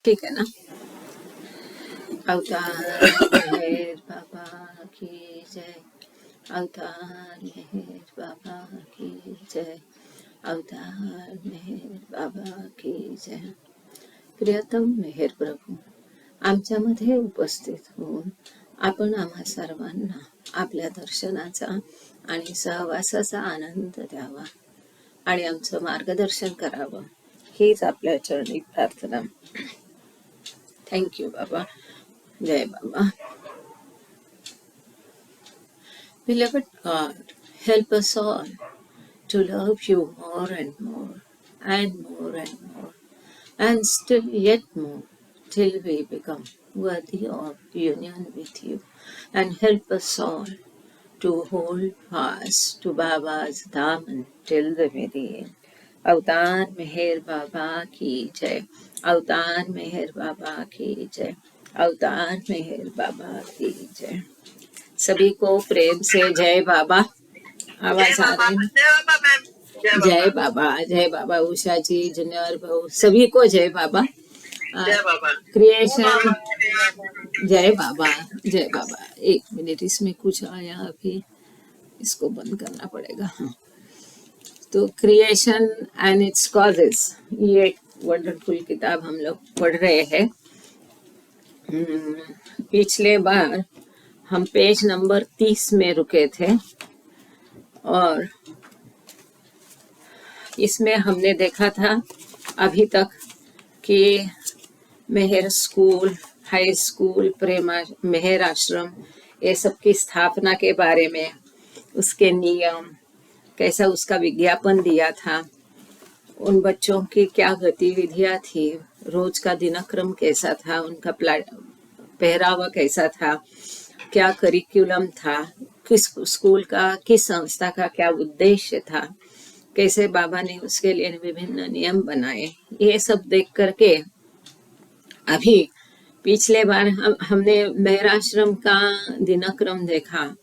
ठीक है ना। अवतार मेहर बाबा की जय, अवतार मेहर बाबा की जय, अवतार मेहर बाबा की जय। प्रियतम मेहर प्रभू, आमच्यामध्ये उपस्थित होऊन आपण आम्हा सर्वांना आपल्या दर्शनाचा आणि सहवासाचा आनंद द्यावा आणि आमचं मार्गदर्शन करावं, हीच आपल्या चरणी प्रार्थना. थँक्यू बाबा. जय बाबा. Beloved God, help us all to love you more and more and more and more and still yet more till we become worthy of union with you, and help us all to hold fast to Baba's daman till the very end. अवतार मेहर बाबा की जय, अवतार मेहर बाबा की जय, अवतार मेहर बाबा की जय. सभी को प्रेम से जय बाबा. आवाज आ रही है? जय बाबा, जय बाबा. उषा जी, जूनियर भाऊ, सभी को जय बाबा. क्रिएशन, जय बाबा, जय बाबा. एक मिनट, इसमें कुछ आया अभी, इसको बंद करना पड़ेगा. हाँ, तो क्रिएशन एंड इट्स कॉजेस, ये एक वंडरफुल किताब हम लोग पढ़ रहे हैं. पिछले बार हम पेज नंबर 30 में रुके थे और इसमें हमने देखा था अभी तक कि मेहर स्कूल, हाई स्कूल, मेहर आश्रम, ये सब की स्थापना के बारे में, उसके नियम, कैसा उसका विज्ञापन दिया था, उन बच्चों की क्या गतिविधियां थी, रोज का दिनक्रम कैसा था, उनका पहरावा कैसा था, क्या करिकुलम था, किस स्कूल का, किस संस्था का क्या उद्देश्य था, कैसे बाबा ने उसके लिए विभिन्न नियम बनाए, ये सब देख करके अभी पिछले बार हमने मेहराश्रम का दिनक्रम देखा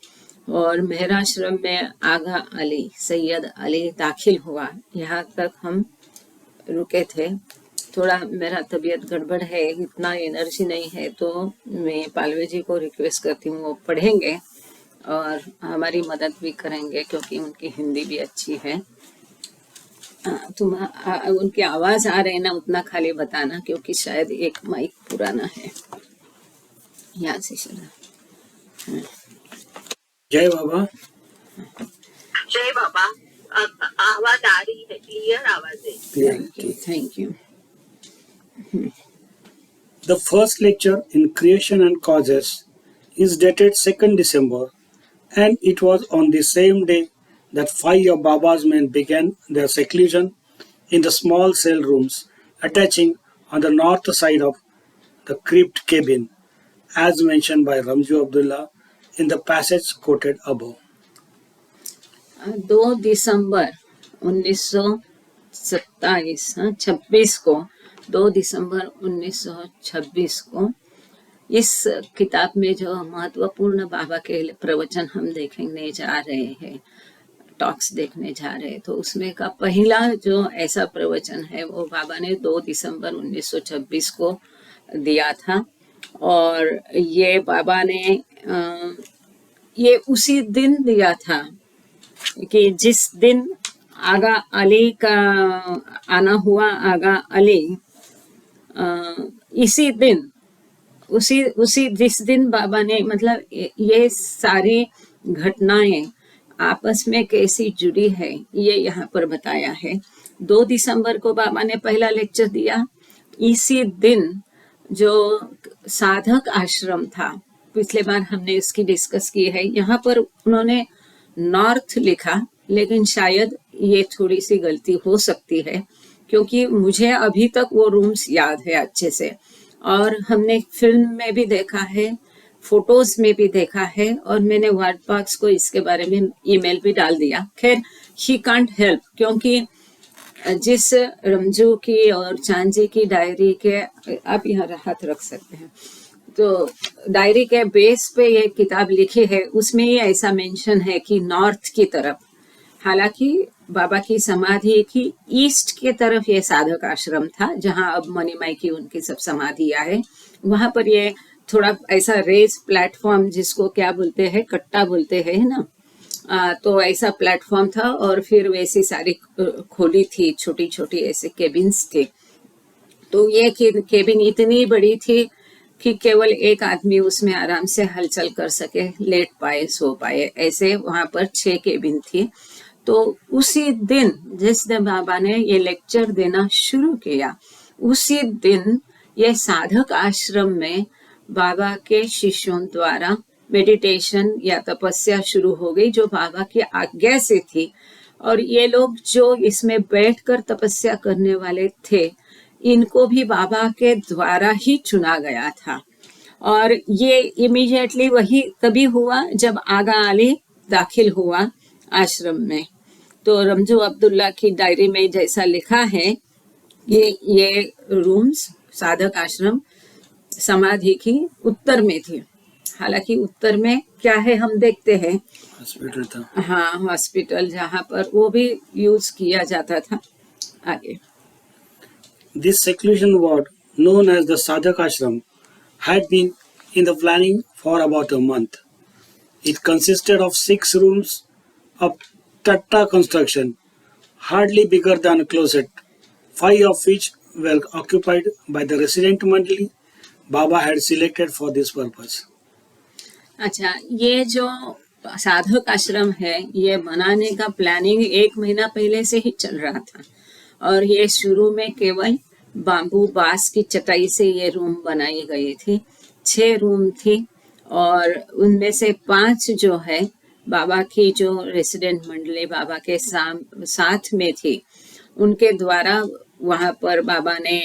और मेहराश्रम में आगा अली, सैयद अली दाखिल हुआ, यहाँ तक हम रुके थे. थोड़ा मेरा तबीयत गड़बड़ है, इतना एनर्जी नहीं है, तो मैं पालवे जी को रिक्वेस्ट करती हूँ, वो पढ़ेंगे और हमारी मदद भी करेंगे क्योंकि उनकी हिंदी भी अच्छी है. उनकी आवाज आ रही ना, उतना खाली बताना क्योंकि शायद एक माइक पुराना है. यहाँ से चला. जय बाबा. जय बाबा. आवाज आ रही है, क्लियर आवाज है. Thank you. The first lecture in Creation and Causes is dated 2nd December, and it was on the same day that 5 of Baba's men began their seclusion in the small cell rooms attaching on the north side of the crypt cabin, as mentioned by Ramju Abdullah in the passage quoted above. 2 दिसंबर 1926 को 2 दिसंबर 1926 को इस किताब में जो महत्वपूर्ण बाबा के प्रवचन हम देखने जा रहे हैं, टॉक्स देखने जा रहे हैं, तो उसमें का पहला जो ऐसा प्रवचन है वो बाबा ने 2 दिसंबर 1926 को दिया था. और ये बाबा ने ये उसी दिन दिया था कि जिस दिन आगा अली का आना हुआ. आगा अली इसी दिन, उसी जिस दिन बाबा ने, मतलब ये सारी घटनाएं आपस में कैसी जुड़ी है ये यहाँ पर बताया है. 2 दिसंबर को बाबा ने पहला लेक्चर दिया. इसी दिन जो साधक आश्रम था, पिछले बार हमने इसकी डिस्कस की है, यहाँ पर उन्होंने नॉर्थ लिखा, लेकिन शायद ये थोड़ी सी गलती हो सकती है क्योंकि मुझे अभी तक वो रूम्स याद है अच्छे से, और हमने फिल्म में भी देखा है, फोटोज में भी देखा है, और मैंने वर्ड पार्क्स को इसके बारे में ईमेल भी डाल दिया. खैर, ही कांट हेल्प, क्योंकि जिस रमजू की और चांदी की डायरी के, आप यहाँ हाथ रख सकते हैं, तो डायरी के बेस पे ये किताब लिखी है, उसमें ही ऐसा मेंशन है कि नॉर्थ की तरफ हालांकि बाबा की समाधि की ईस्ट के तरफ ये साधक आश्रम था, जहाँ अब मणिमाई की उनकी सब समाधियां है। वहां पर ये थोड़ा ऐसा रेस प्लेटफॉर्म, जिसको क्या बोलते हैं, कट्टा बोलते हैं ना, तो ऐसा प्लेटफॉर्म था, और फिर वैसी सारी खोली थी, छोटी छोटी ऐसे केबिन्स थे। तो ये केबिन इतनी बड़ी थी कि केवल एक आदमी उसमें आराम से हलचल कर सके, लेट पाए, सो पाए, ऐसे वहां पर 6 केबिन थी। तो उसी दिन जिस दिन बाबा ने ये लेक्चर देना शुरू किया, उसी दिन ये साधक आश्रम में बाबा के शिष्यों द्वारा मेडिटेशन या तपस्या शुरू हो गई, जो बाबा की आज्ञा से थी। और ये लोग जो इसमें बैठकर तपस्या करने वाले थे, इनको भी बाबा के द्वारा ही चुना गया था। और ये इमीडिएटली वही तभी हुआ जब आगा अली दाखिल हुआ आश्रम में। तो रमजू अब्दुल्ला की डायरी में जैसा लिखा है, ये रूम्स, साधक आश्रम समाधि की उत्तर में थी। हालांकि उत्तर में क्या है हम देखते हैं, हॉस्पिटल था। हाँ, हॉस्पिटल, जहाँ पर वो भी यूज किया जाता था। आगे This seclusion ward, known as the Sadhak Ashram, had been in the planning for about a month. It consisted of 6 rooms of tatta construction, hardly bigger than a closet, 5 of which were occupied by the resident mandali Baba had selected for this purpose. अच्छा, ये जो साधक आश्रम है, ये बनाने का planning 1 महीना पहले से ही चल रहा था। और ये शुरू में केवल बांबू बांस की चटाई से ये रूम बनाई गई थी। 6 रूम थी, और उनमें से 5 जो है बाबा की जो रेसिडेंट मंडली बाबा के साथ में थी, उनके द्वारा वहाँ पर बाबा ने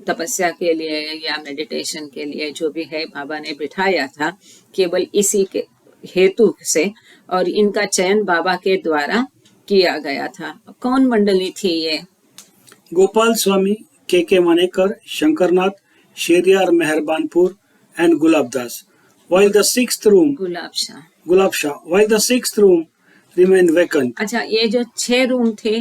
तपस्या के लिए या मेडिटेशन के लिए जो भी है बाबा ने बिठाया था, केवल इसी के हेतु से। और इनका चयन बाबा के द्वारा किया गया था। कौन मंडली थी ये? Gopal Swami, K.K. Manekar, Shankarnath, Sheriyar Meherbanpur, and Gulab Das. While the 6th room, gulab Shah. while the 6th room remained vacant. अच्छा, ये जो 6 रूम थे,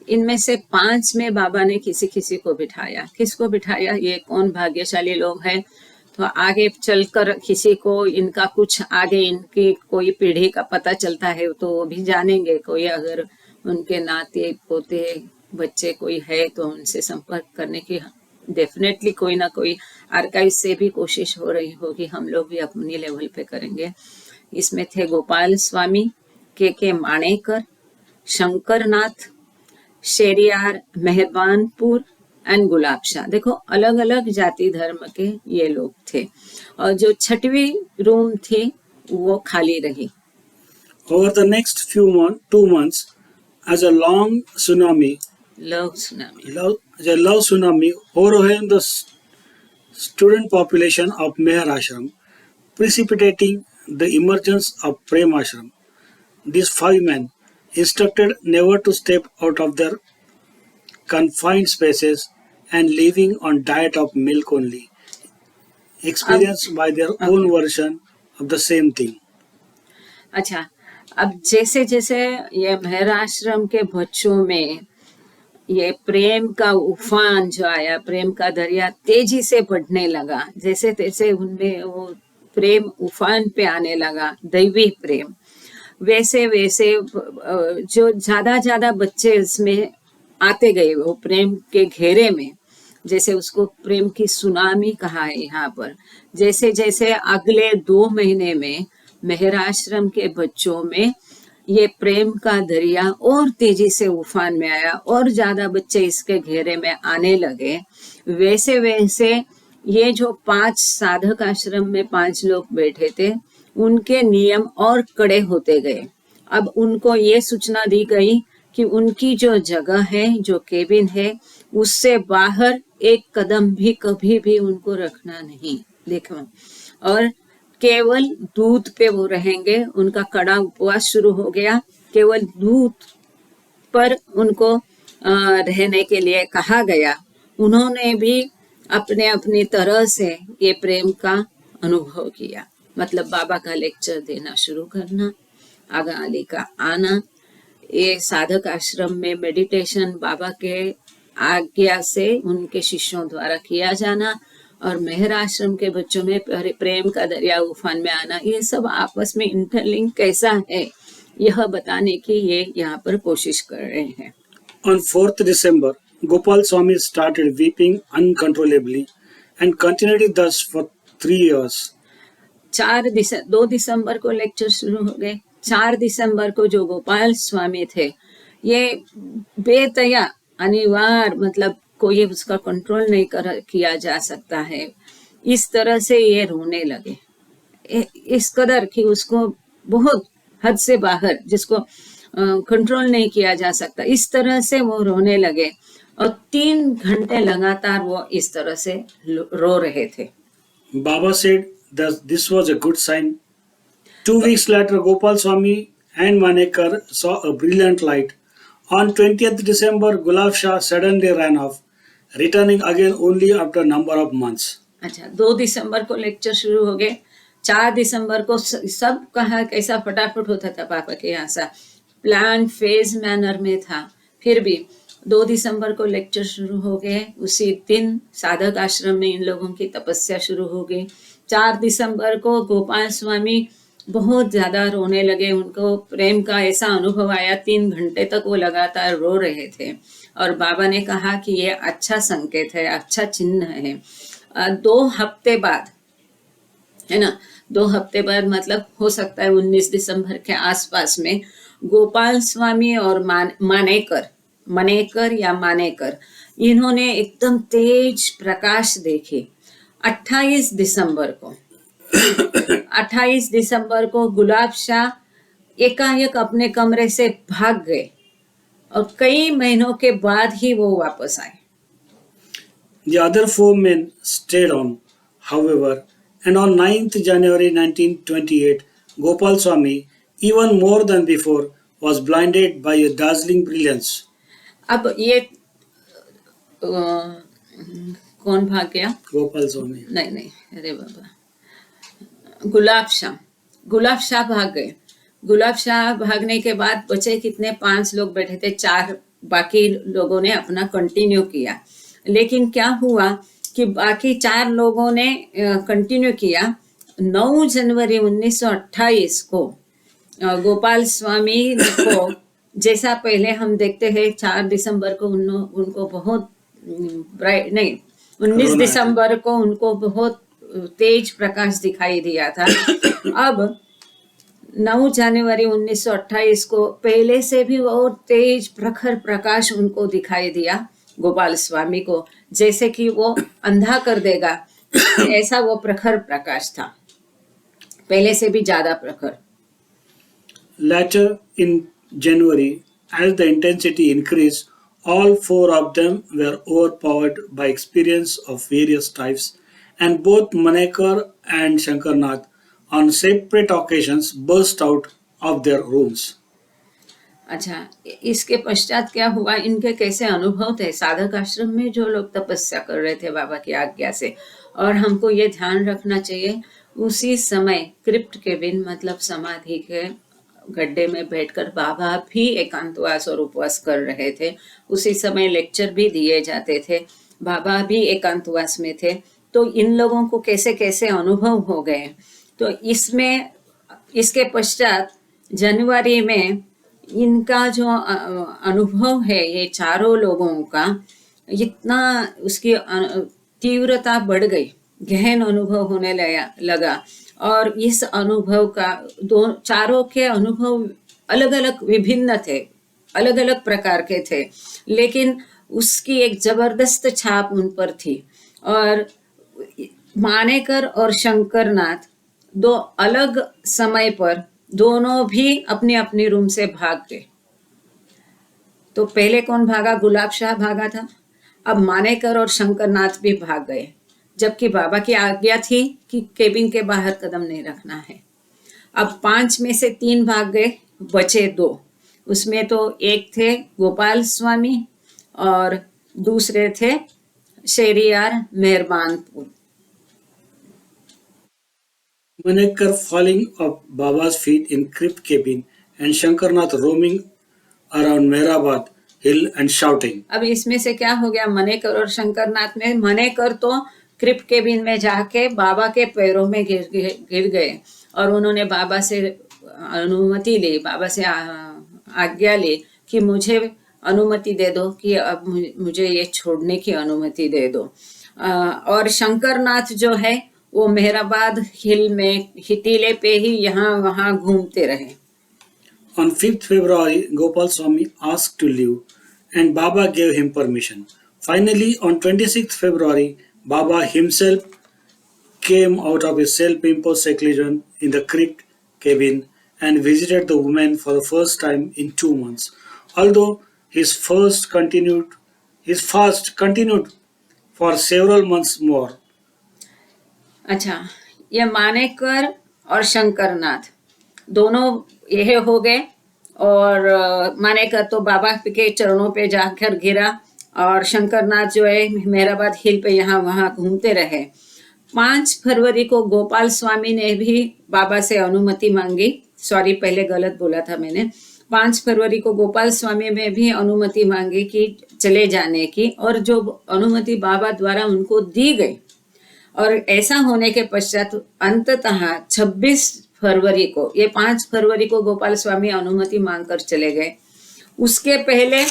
इनमें से 5 में बाबा ने किसी किसी को बिठाया। किसको बिठाया? ये कौन भाग्यशाली लोग हैं? तो आगे चलकर किसी को इनका कुछ आगे इनकी कोई पीढ़ी का पता चलता है तो वो भी जानेंगे। कोई अगर उनके नाते पोते बच्चे कोई है तो उनसे संपर्क करने की डेफिनेटली कोई ना कोई आर्काइव से भी कोशिश हो रही होगी। हम लोग भी अपनी लेवल पे करेंगे। इसमें थे गोपाल स्वामी, के माणेकर, शंकरनाथ, शेरियार मेहरबानपुर एंड गुलाब शाह। देखो, अलग अलग जाति धर्म के ये लोग थे। और जो 6वीं रूम थी वो खाली रही। Over the next 2 months, as a long tsunami, love tsunami, a love tsunami overwhelmed the student population of Meher Ashram, precipitating the emergence of Prem Ashram. These 5 men, instructed never to step out of their confined spaces and living on diet of milk only, experienced by their own version of the same thing. अच्छा, अब जैसे जैसे ये मेहर आश्रम के बच्चों में ये प्रेम का उफान जो आया, प्रेम का दरिया तेजी से बढ़ने लगा, जैसे तैसे उनमें वो प्रेम उफान पे आने लगा, दैवी प्रेम, वैसे वैसे जो ज्यादा बच्चे इसमें आते गए वो प्रेम के घेरे में। जैसे उसको प्रेम की सुनामी कहा है यहाँ पर। जैसे जैसे अगले 2 महीने में मेहर आश्रम के बच्चों में ये प्रेम का दरिया और तेजी से उफान में आया और ज्यादा बच्चे इसके घेरे में आने लगे, वैसे वैसे ये जो 5 साधक आश्रम में 5 लोग बैठे थे, उनके नियम और कड़े होते गए। अब उनको ये सूचना दी गई कि उनकी जो जगह है, जो केबिन है, उससे बाहर एक कदम भी कभी भी उनको रखना नहीं। देखो, और केवल दूध पे वो रहेंगे। उनका कड़ा उपवास शुरू हो गया। केवल दूध पर उनको रहने के लिए कहा गया। उन्होंने भी अपने अपनी तरह से ये प्रेम का अनुभव किया। मतलब बाबा का लेक्चर देना शुरू करना, आगा अली का आना, ये साधक आश्रम में मेडिटेशन बाबा के आज्ञा से उनके शिष्यों द्वारा किया जाना और मेहर आश्रम के बच्चों में प्रेम का दरिया उफान में आना, ये सब आपस में इंटरलिंक कैसा है यह बताने की ये यहाँ पर कोशिश कर रहे हैं। On 4th December, Gopal Swami started weeping uncontrollably and continued thus for 3 years. 2 दिसंबर को लेक्चर शुरू हो गए। 4 दिसंबर को जो गोपाल स्वामी थे, ये बेतया अनिवार्य, मतलब कोई उसका कंट्रोल नहीं किया जा सकता है, इस तरह से ये रोने लगे। इस कदर कि उसको बहुत हद से बाहर, जिसको कंट्रोल नहीं किया जा सकता, इस तरह से वो रोने लगे और 3 घंटे लगातार वो इस तरह से रो रहे थे। Baba said that this was a good sign. 2 weeks later, Gopal Swami and Manekar saw a brilliant light. On 20th December, Gulab Shah suddenly ran off, returning again only after a number of months. अच्छा, 2 दिसंबर को lecture शुरू हो गए। 4 दिसंबर को सब कहा कैसा फटाफट होता था पापा के यहाँ सा, प्लान फेज मैनर में था। फिर भी 2 दिसंबर को लेक्चर शुरू हो गए। उसी दिन साधक आश्रम में इन लोगों की तपस्या शुरू हो गई। 4 दिसंबर को गोपाल स्वामी बहुत ज्यादा रोने लगे। उनको प्रेम का ऐसा अनुभव आया, 3 घंटे तक वो लगातार रो रहे थे और बाबा ने कहा कि ये अच्छा संकेत है, अच्छा चिन्ह है। 2 हफ्ते बाद, है ना, 2 हफ्ते बाद मतलब हो सकता है 19 दिसंबर के आसपास में, गोपाल स्वामी और मनेकर या मानेकर, इन्होंने एकदम तेज प्रकाश देखे। 28 दिसंबर को गुलाब शाह एकाएक अपने कमरे से भाग गए और कई महीनों के बाद ही वो वापस आए। The other 4 men stayed on, however, and on 9th January 1928, Gopal Swami, even more than before, was blinded by a dazzling brilliance. अब ये कौन भाग गया? Gopal Swami. नहीं, अरे बाबा, गुलाब शाह भाग गए। गुलाब शाह भागने के बाद बचे कितने? 5 लोग बैठे थे, 4 बाकी लोगों ने अपना कंटिन्यू किया। लेकिन क्या हुआ कि बाकी 4 लोगों ने कंटिन्यू किया। 9 जनवरी 1928 को गोपाल स्वामी को, जैसा पहले हम देखते हैं 4 दिसंबर को उनको बहुत ब्राइट, नहीं 19 दिसंबर को उनको बहुत तेज प्रकाश दिखाई दिया था। अब 9 जनवरी 1928 को पहले से भी वो तेज प्रखर प्रकाश उनको दिखाई दिया गोपाल स्वामी को, जैसे कि वो अंधा कर देगा, ऐसा वो प्रखर प्रकाश था, पहले से भी ज्यादा प्रखर। Later in January, as the intensity increased, all 4 of them were overpowered by experience of various types, and both Manekar and Shankarnath on separate occasions burst out of their rooms. अच्छा, इसके पश्चात क्या हुआ, इनके कैसे अनुभव थे साधक आश्रम में जो लोग तपस्या कर रहे थे बाबा की आज्ञा से। और हमको ये ध्यान रखना चाहिए, उसी समय क्रिप्ट के बिन, मतलब समाधि के गड्ढे में बैठकर बाबा भी एकांतवास और उपवास कर रहे थे। उसी समय लेक्चर भी दिए जाते थे, बाबा भी एकांतवास में थे। तो इन लोगों को कैसे कैसे अनुभव हो गए। तो इसमें इसके पश्चात जनवरी में इनका जो अनुभव है ये चारों लोगों का, इतना उसकी तीव्रता बढ़ गई, गहन अनुभव होने लगा। और इस अनुभव का चारों के अनुभव अलग अलग विभिन्न थे, अलग अलग प्रकार के थे, लेकिन उसकी एक जबरदस्त छाप उन पर थी। और मानेकर और शंकरनाथ 2 अलग समय पर दोनों भी अपनी अपनी रूम से भाग गए। तो पहले कौन भागा? गुलाब शाह भागा था। अब मानेकर और शंकरनाथ भी भाग गए, जबकि बाबा की आज्ञा थी कि केबिन के बाहर कदम नहीं रखना है। अब 5 में से 3 भाग गए, बचे 2। उसमें तो एक थे गोपाल स्वामी और दूसरे थे Sheriyar मेहरबानपुर। Manekar falling off Baba's feet in crypt cabin and Shankarnath roaming around Mehrabad hill and shouting. अब इसमें से क्या हो गया, मनेकर और शंकरनाथ में, मनेकर तो क्रिप्ट केबिन में जाके बाबा के पैरों में गिर गए और उन्होंने बाबा से अनुमति ली, बाबा से आज्ञा ली कि मुझे अनुमति दे दो कि अब मुझे ये छोड़ने की अनुमति दे दो। और शंकरनाथ जो है वो मेहराबाद हिल में टीले पे ही यहाँ वहाँ घूमते रहे। On 5th February, Gopal Swami asked to leave and Baba gave him permission. Finally, on 26th February, Baba himself came out of his self-imposed seclusion in the crypt cabin and visited the woman for the first time in 2 months. Although his fast continued for several months more. अच्छा, ये मानेकर और शंकरनाथ दोनों यह हो गए और मानेकर तो बाबा के चरणों पे जाकर गिरा और शंकरनाथ जो है मेहराबाद हिल पे यहाँ वहाँ घूमते रहे। 5 फरवरी को गोपाल स्वामी ने भी बाबा से अनुमति मांगी, सॉरी पहले गलत बोला था मैंने, 5 फरवरी को गोपाल स्वामी ने भी अनुमति मांगी कि चले जाने की, और जो अनुमति बाबा द्वारा उनको दी गई और ऐसा होने के पश्चात अंततः 26 फरवरी को, ये 5 फरवरी को गोपाल स्वामी अनुमति मांगकर चले गए। उसके पहले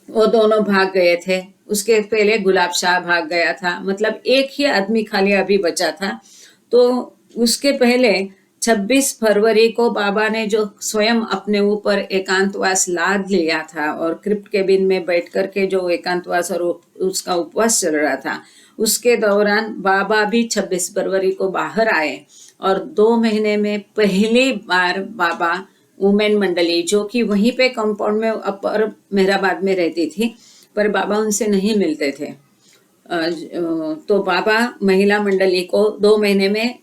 वो दोनों भाग गए थे, उसके पहले गुलाब शाह भाग गया था, मतलब एक ही आदमी खाली अभी बचा था। तो उसके पहले 26 फरवरी को बाबा ने जो स्वयं अपने ऊपर एकांतवास लाद लिया था और क्रिप्ट केबिन में बैठ कर के जो एकांतवास और उसका उपवास चल रहा था, उसके दौरान बाबा भी 26 फरवरी को बाहर आए और 2 महीने में पहली बार बाबा वुमेन मंडली, जो कि वहीं पे कंपाउंड में अपर मेहराबाद में रहती थी, पर बाबा उनसे नहीं मिलते थे, तो बाबा महिला मंडली को 2 महीने में,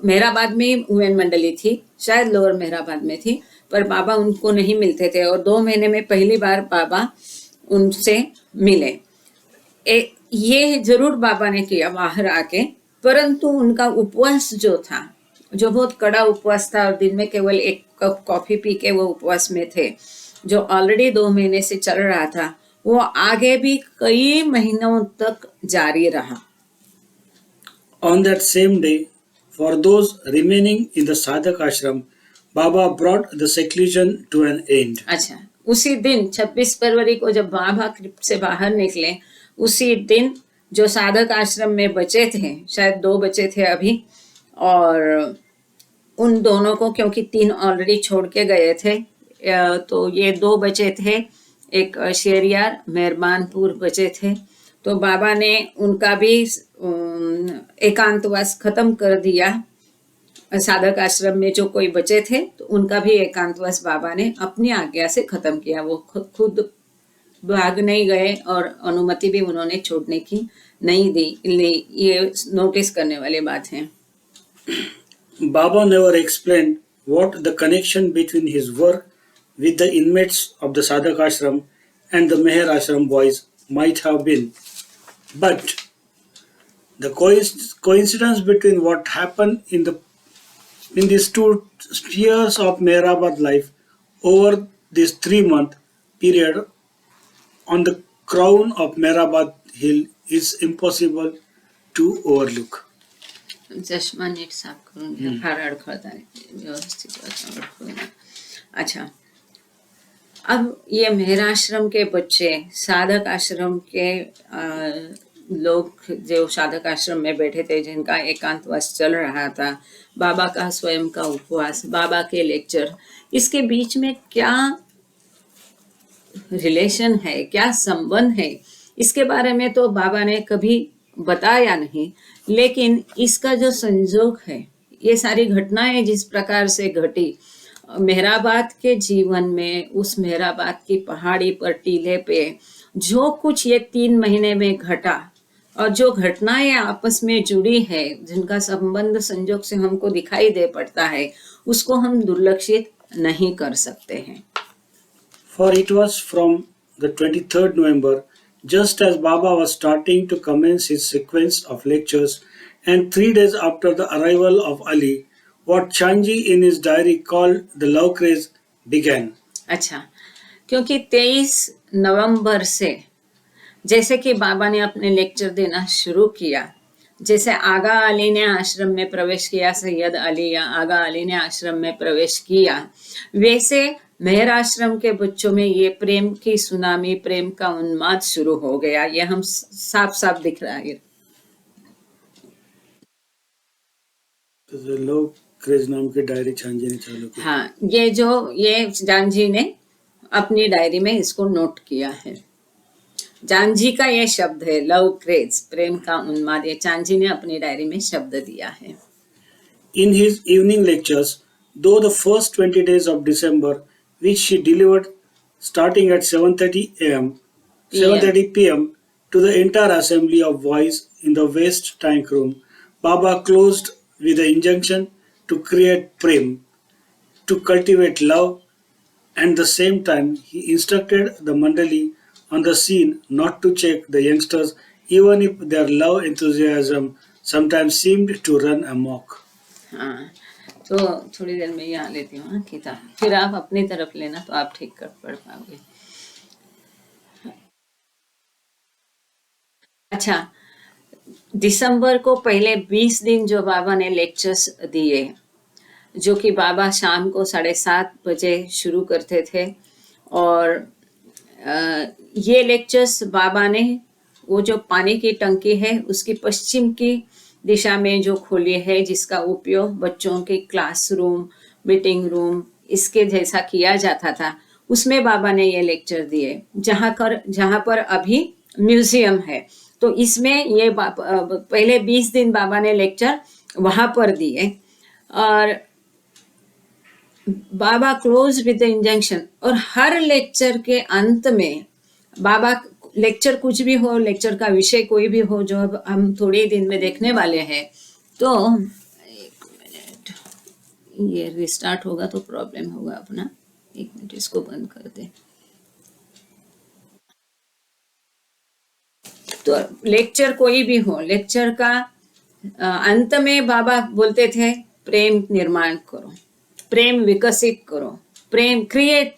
मेहराबाद में वुमेन मंडली थी, शायद लोअर मेहराबाद में थी, पर बाबा उनको नहीं मिलते थे और 2 महीने में पहली बार बाबा उनसे मिले। ये जरूर बाबा ने किया बाहर आके, परंतु उनका उपवास जो था, जो बहुत कड़ा उपवास था और दिन में केवल 1 कप कॉफी पी के वो उपवास में थे, जो ऑलरेडी 2 महीने से चल रहा था, वो आगे भी कई महीनों तक जारी रहा। On that same day, for those remaining in the sadhak ashram, Baba brought the seclusion to an end. अच्छा, उसी दिन 26 फरवरी को जब बाबा क्रिप्ट से बाहर निकले, उसी दिन जो साधक आश्रम में बचे थे, शायद 2 बचे थे अभी, और उन दोनों को, क्योंकि 3 ऑलरेडी छोड़ के गए थे, तो ये 2 बचे थे, एक शेरियार मेहरबानपुर बचे थे, तो बाबा ने उनका भी एकांतवास खत्म कर दिया। साधक आश्रम में जो कोई बचे थे तो उनका भी एकांतवास बाबा ने अपनी आज्ञा से खत्म किया, वो खुद भाग नहीं गए और अनुमति भी उन्होंने छोड़ने की नहीं दी। ये नोटिस करने वाली बात है। Baba never explained what the connection between his work with the inmates of the sadhak ashram and the Meher ashram boys might have been, but the coincidence between what happened in these 2 years of Mehrabad life over this 3-month period on the crown of Mehrabad hill is impossible to overlook. चश्मा NEET साफ करून घ्या, फार अडखळत आहे, व्यवस्थित अडखळून। अच्छा, अब ये मेहराश्रम के बच्चे, साधक आश्रम के लोग जो साधक आश्रम में बैठे थे, जिनका एकांतवास चल रहा था, बाबा का स्वयं का उपवास, बाबा के लेक्चर, इसके बीच में क्या रिलेशन है, क्या संबंध है, इसके बारे में तो बाबा ने कभी बताया नहीं, लेकिन इसका जो संजोग है, ये सारी घटनाएं जिस प्रकार से घटी मेहराबाद के जीवन में, उस मेहराबाद की पहाड़ी पर टीले पे जो कुछ ये 3 महीने में घटा और जो घटनाएं आपस में जुड़ी है, जिनका संबंध संजोग से हमको दिखाई दे पड़ता है, उसको हम दुर्लक्षित नहीं कर सकते हैं। For it was from the 23rd November, just as Baba was starting to commence his sequence of lectures, and 3 days after the arrival of Ali, what Chanji in his diary called the love craze began. अच्छा, क्योंकि 23 नवंबर से जैसे कि बाबा ने अपने lecture देना शुरू किया, जैसे आगा अली ने आश्रम में प्रवेश किया, सैयद अली या आगा अली ने आश्रम में प्रवेश किया, वैसे मेहर आश्रम के बच्चों में ये प्रेम की सुनामी, प्रेम का उन्माद शुरू हो गया। ये हम साफ साफ दिख रहा है। तो लव क्रेज नाम की डायरी चांजी ने चालू की। हाँ, ये जानजी ने अपनी डायरी में इसको नोट किया है। जानजी का ये शब्द है, लव क्रेज, प्रेम का उन्माद, ये चांजी ने अपनी डायरी में शब्द दिया है। In his evening lectures, though the first 20 days of December, which she delivered starting at 7:30 p.m. to the entire assembly of boys in the West Tank Room, Baba closed with the injunction to create prem, to cultivate love, and the same time he instructed the Mandali on the scene not to check the youngsters even if their love enthusiasm sometimes seemed to run amok. हाँ, तो थोड़ी देर में यहाँ लेती हूँ किताब, फिर आप अपनी तरफ लेना तो आप ठीक कर पढ़ पाओगे। अच्छा, दिसंबर को पहले 20 दिन जो बाबा ने लेक्चर्स दिए, जो कि बाबा शाम को 7:30 बजे शुरू करते थे, और ये लेक्चर्स बाबा ने वो जो पानी की टंकी है उसकी पश्चिम की दिशा में जो खोली है, जिसका उपयोग बच्चों के क्लासरूम, मीटिंग रूम इसके जैसा किया जाता था, उसमें बाबा ने ये लेक्चर दिए, जहाँ पर अभी म्यूजियम है। तो इसमें ये पहले 20 दिन बाबा ने लेक्चर वहाँ पर दिए, और बाबा क्लोज विद द इंजंक्शन, और हर लेक्चर के अंत में बाबा, लेक्चर कुछ भी हो, लेक्चर का विषय कोई भी हो, जो अब हम थोड़े दिन में देखने वाले हैं, तो एक मिनट, ये रिस्टार्ट होगा तो प्रॉब्लम होगा अपना, एक मिनट इसको बंद कर दे। तो लेक्चर कोई भी हो, लेक्चर का अंत में बाबा बोलते थे प्रेम निर्माण करो, प्रेम विकसित करो, प्रेम क्रिएट,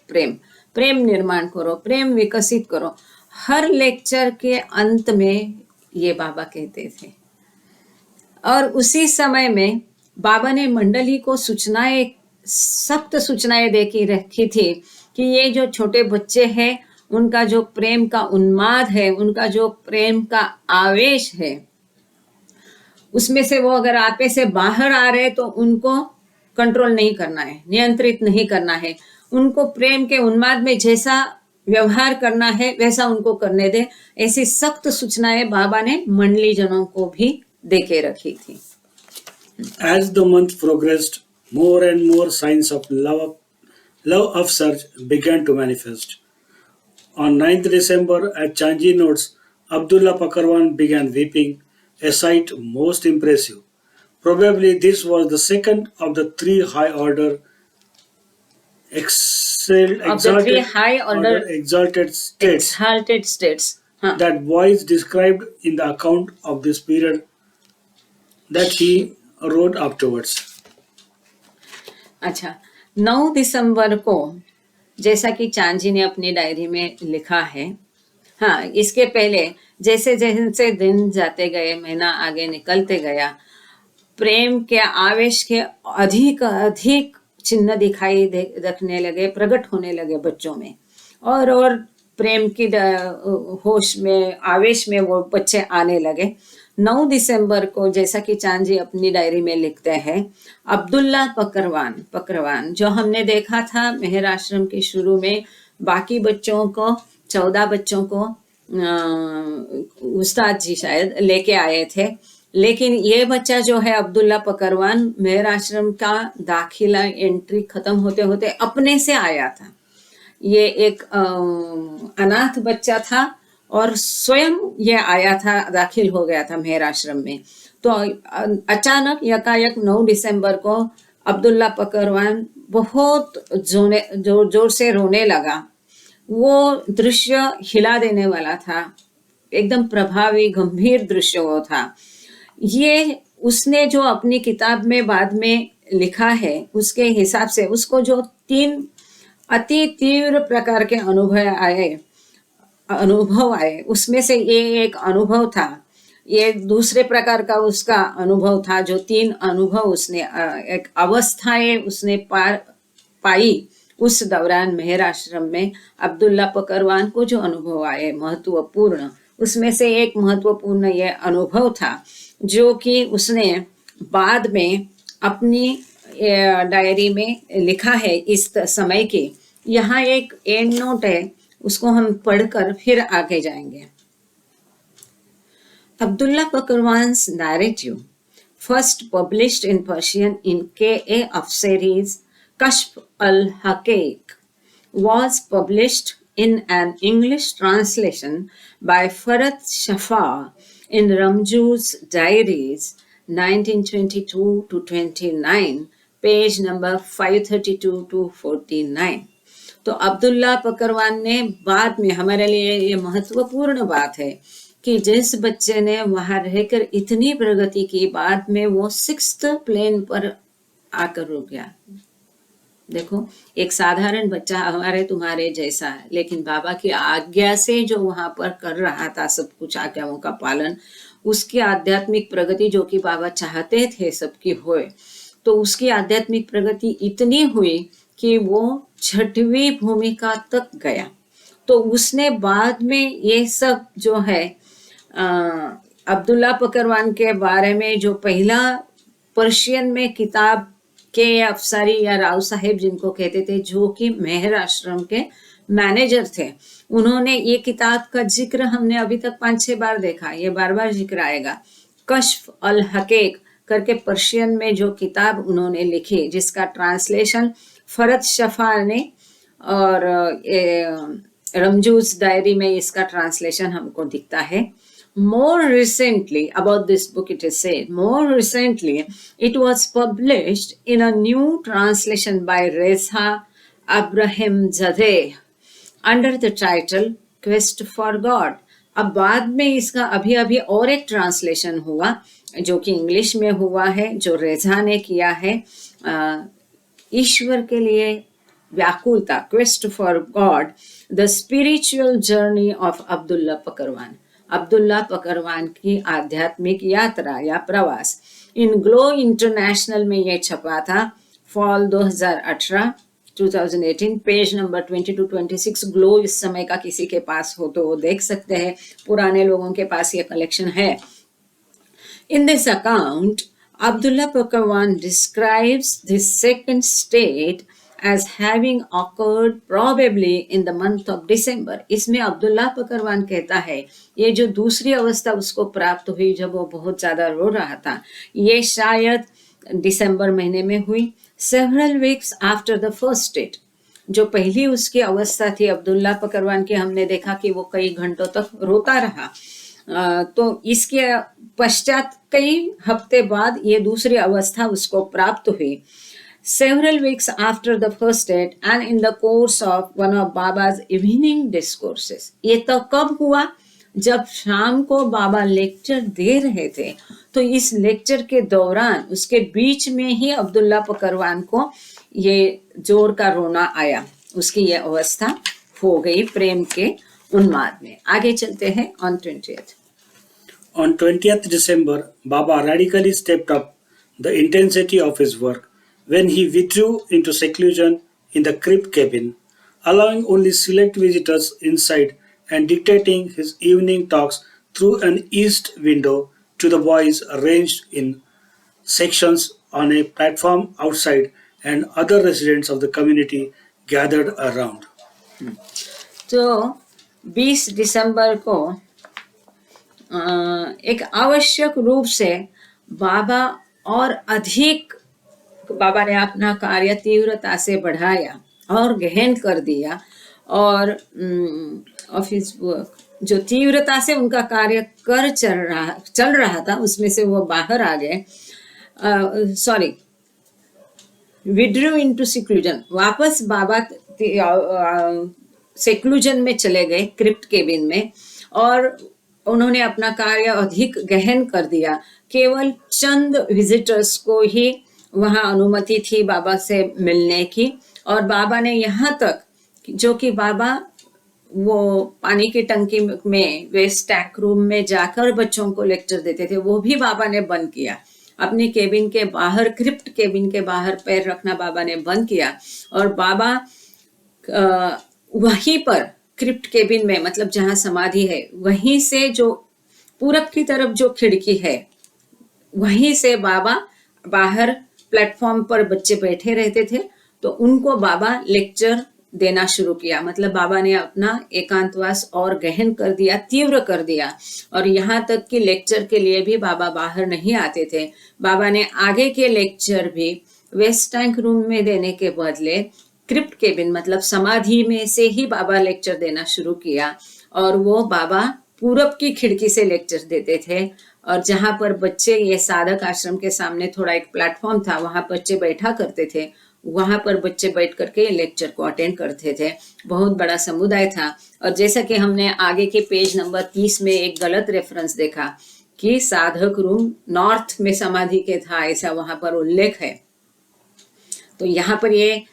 प्रेम निर्माण करो, प्रेम विकसित करो। हर लेक्चर के अंत में ये बाबा कहते थे। और उसी समय में बाबा ने मंडली को सख्त सूचनाएं दे के रखी थी कि ये जो छोटे बच्चे हैं, उनका जो प्रेम का उन्माद है, उनका जो प्रेम का आवेश है, उसमें से वो अगर आपे से बाहर आ रहे तो उनको कंट्रोल नहीं करना है, नियंत्रित नहीं करना है। उनको प्रेम के उन्माद में जैसा व्यवहार करना है वैसा उनको करने दे। ऐसी सख्त सूचनाएं बाबा ने मंडली जनों को भी देके रखी थी। As the month progressed, more and more signs of love upsurge began to manifest. On 9th December, at Chanji notes, Abdullah Pakarwan began weeping, a sight most impressive. Probably this was the second of the three high-order exalted states that boys described in the account of this period that he wrote afterwards. अच्छा, 9 दिसंबर को, जैसा कि चांजी ने अपनी diary में लिखा है, हाँ, इसके पहले जैसे जैसे दिन जाते गए, महीना आगे निकलते गया, प्रेम के आवेश के अधिक चिन्ह दिखाई रखने लगे, प्रकट होने लगे बच्चों में, और प्रेम की होश में, आवेश में वो बच्चे आने लगे। 9 दिसंबर को, जैसा कि चांजी अपनी डायरी में लिखते हैं, अब्दुल्ला पकरवान जो हमने देखा था मेहर आश्रम के शुरू में, बाकी बच्चों को 14 बच्चों को उस्ताद जी शायद लेके आए थे, लेकिन ये बच्चा जो है अब्दुल्ला पकरवान, मेहर आश्रम का दाखिला एंट्री खत्म होते होते अपने से आया था। ये एक अनाथ बच्चा था और स्वयं ये आया था, दाखिल हो गया था मेहर आश्रम में। तो अचानक यकायक 9 दिसंबर को अब्दुल्ला पकरवान बहुत जोर से रोने लगा। वो दृश्य हिला देने वाला था, एकदम प्रभावी गंभीर दृश्य वो था। ये उसने जो अपनी किताब में बाद में लिखा है, उसके हिसाब से उसको जो 3 अति तीव्र प्रकार के अनुभव आए। उसमें से ये एक अनुभव था, ये दूसरे प्रकार का उसका अनुभव था। जो 3 अनुभव उसने एक अवस्थाएं उसने पाई उस दौरान मेहर आश्रम में अब्दुल्ला पकरवान को जो अनुभव आए महत्वपूर्ण, उसमें से एक महत्वपूर्ण ये अनुभव था जो कि उसने बाद में अपनी डायरी में लिखा है इस समय के। यहाँ एक एंड नोट है, उसको हम पढ़कर फिर आगे जाएंगे। Abdullah Pakarwan's narrative, first published in Persian in K.A. Afsari's Kashf al-Haqiq, was published in an English translation by Farhat Shafa in Ramju's Diaries 1922 to 29, page number 532 to 49. तो अब्दुल्ला पकरवान ने बाद में, हमारे लिए ये महत्वपूर्ण बात है कि जिस बच्चे ने वहां रहकर इतनी प्रगति की, बाद में वो 6th प्लेन पर आकर रुक गया। देखो, एक साधारण बच्चा हमारे तुम्हारे जैसा है, लेकिन बाबा की आज्ञा से जो वहां पर कर रहा था सब कुछ आज्ञाओं का पालन, उसकी आध्यात्मिक प्रगति जो कि बाबा चाहते थे सबकी होए, तो उसकी आध्यात्मिक प्रगति इतनी हुई कि वो 6वीं भूमिका तक गया। तो उसने बाद में ये सब जो है अब्दुल्ला पकरवान के बारे में जो पहला पर्शियन में किताब के अफसारी या राव साहेब जिनको कहते थे, जो कि मेहर आश्रम के मैनेजर थे, उन्होंने ये किताब का जिक्र हमने अभी तक 5-6 बार देखा, ये बार बार जिक्र आएगा। कश्फ अल हकीक करके पर्शियन में जो किताब उन्होंने लिखी, जिसका ट्रांसलेशन फरत शफा ने, और रमजूज डायरी में इसका ट्रांसलेशन हमको दिखता है। More recently, about this book it is said, more recently it was published in a new translation by Reza Abrahimzadeh under the title Quest for God. अब बाद में इसका अभी और एक ट्रांसलेशन हुआ जो कि इंग्लिश में हुआ है, जो रेजा ने किया है, ईश्वर के लिए व्याकुलता, quest for God, the spiritual journey of Abdullah Pakarvan, Abdullah Pakarvan की आध्यात्मिक यात्रा या प्रवास। इन ग्लो इंटरनेशनल में ये छपा था, fall 2018, page number 20 to 26। Glow इस समय का किसी के पास हो तो वो देख सकते हैं, पुराने लोगों के पास ये कलेक्शन है। In this account Abdullah Pakarwan describes this second state as having occurred probably in the month of December. इसमें अब्दुल्ला पकरवान कहता है ये जो दूसरी अवस्था उसको प्राप्त हुई जब वो बहुत ज्यादा रो रहा था, ये शायद दिसंबर महीने में हुई। Several weeks after the first state, जो पहली उसकी अवस्था थी अब्दुल्ला पकरवान की, हमने देखा कि वो कई घंटों तक रोता रहा। तो इसके पश्चात कई हफ्ते बाद ये दूसरी अवस्था उसको प्राप्त हुई। Several weeks after the first state and in the course of one of Baba's evening discourses. ये तो कब हुआ? जब शाम को बाबा लेक्चर दे रहे थे, तो इस लेक्चर के दौरान उसके बीच में ही अब्दुल्ला पकरवान को ये जोर का रोना आया, उसकी ये अवस्था हो गई प्रेम के उन्माद में। आगे चलते हैं। On 20th December, Baba radically stepped up the intensity of his work when he withdrew into seclusion in the crypt cabin, allowing only select visitors inside and dictating his evening talks through an east window to the boys arranged in sections on a platform outside and other residents of the community gathered around. तो 20 दिसंबर को एक आवश्यक रूप से बाबा और अधिक, बाबा ने अपना कार्य तीव्रता से बढ़ाया और गहन कर दिया, और ऑफिस वर्क जो तीव्रता से उनका कार्य चल रहा था उसमें से वो बाहर आ गए। विड्रू इनटू सिक्लूजन, वापस बाबा सेक्लूजन में चले गए, क्रिप्ट केबिन में, और उन्होंने अपना कार्य अधिक गहन कर दिया। केवल चंद विजिटर्स को ही वहां अनुमति थी बाबा से मिलने की, और बाबा ने यहाँ तक जो कि बाबा वो पानी की टंकी में वेस्ट टैंक रूम में जाकर बच्चों को लेक्चर देते थे, वो भी बाबा ने बंद किया। अपनी केबिन के बाहर, क्रिप्ट केबिन के बाहर पैर रखना बाबा ने बंद किया। और बाबा वहीं पर क्रिप्ट केबिन में, मतलब जहां समाधि है, वहीं से जो पूरब की तरफ जो खिड़की है, वहीं से बाबा बाहर प्लेटफॉर्म पर बच्चे बैठे रहते थे, तो उनको बाबा लेक्चर देना शुरू किया। मतलब बाबा ने अपना एकांतवास और गहन कर दिया, तीव्र कर दिया। और यहाँ तक कि लेक्चर के लिए भी बाबा बाहर नहीं आते थे। बाबा ने आगे के लेक्चर भी वेस्ट टैंक रूम में देने के बदले क्रिप्ट केबिन, मतलब समाधि में से ही बाबा लेक्चर देना शुरू किया। और वो बाबा पूरब की खिड़की से लेक्चर देते थे। और जहां पर बच्चे, ये साधक आश्रम के सामने थोड़ा एक प्लेटफॉर्म था, वहां बच्चे बैठा करते थे, वहां पर बच्चे बैठ करके लेक्चर को अटेंड करते थे। बहुत बड़ा समुदाय था। और जैसा कि हमने आगे के पेज नंबर 30 में एक गलत रेफरेंस देखा कि साधक रूम नॉर्थ में समाधि के था, ऐसा वहां पर उल्लेख है। तो यहाँ पर ये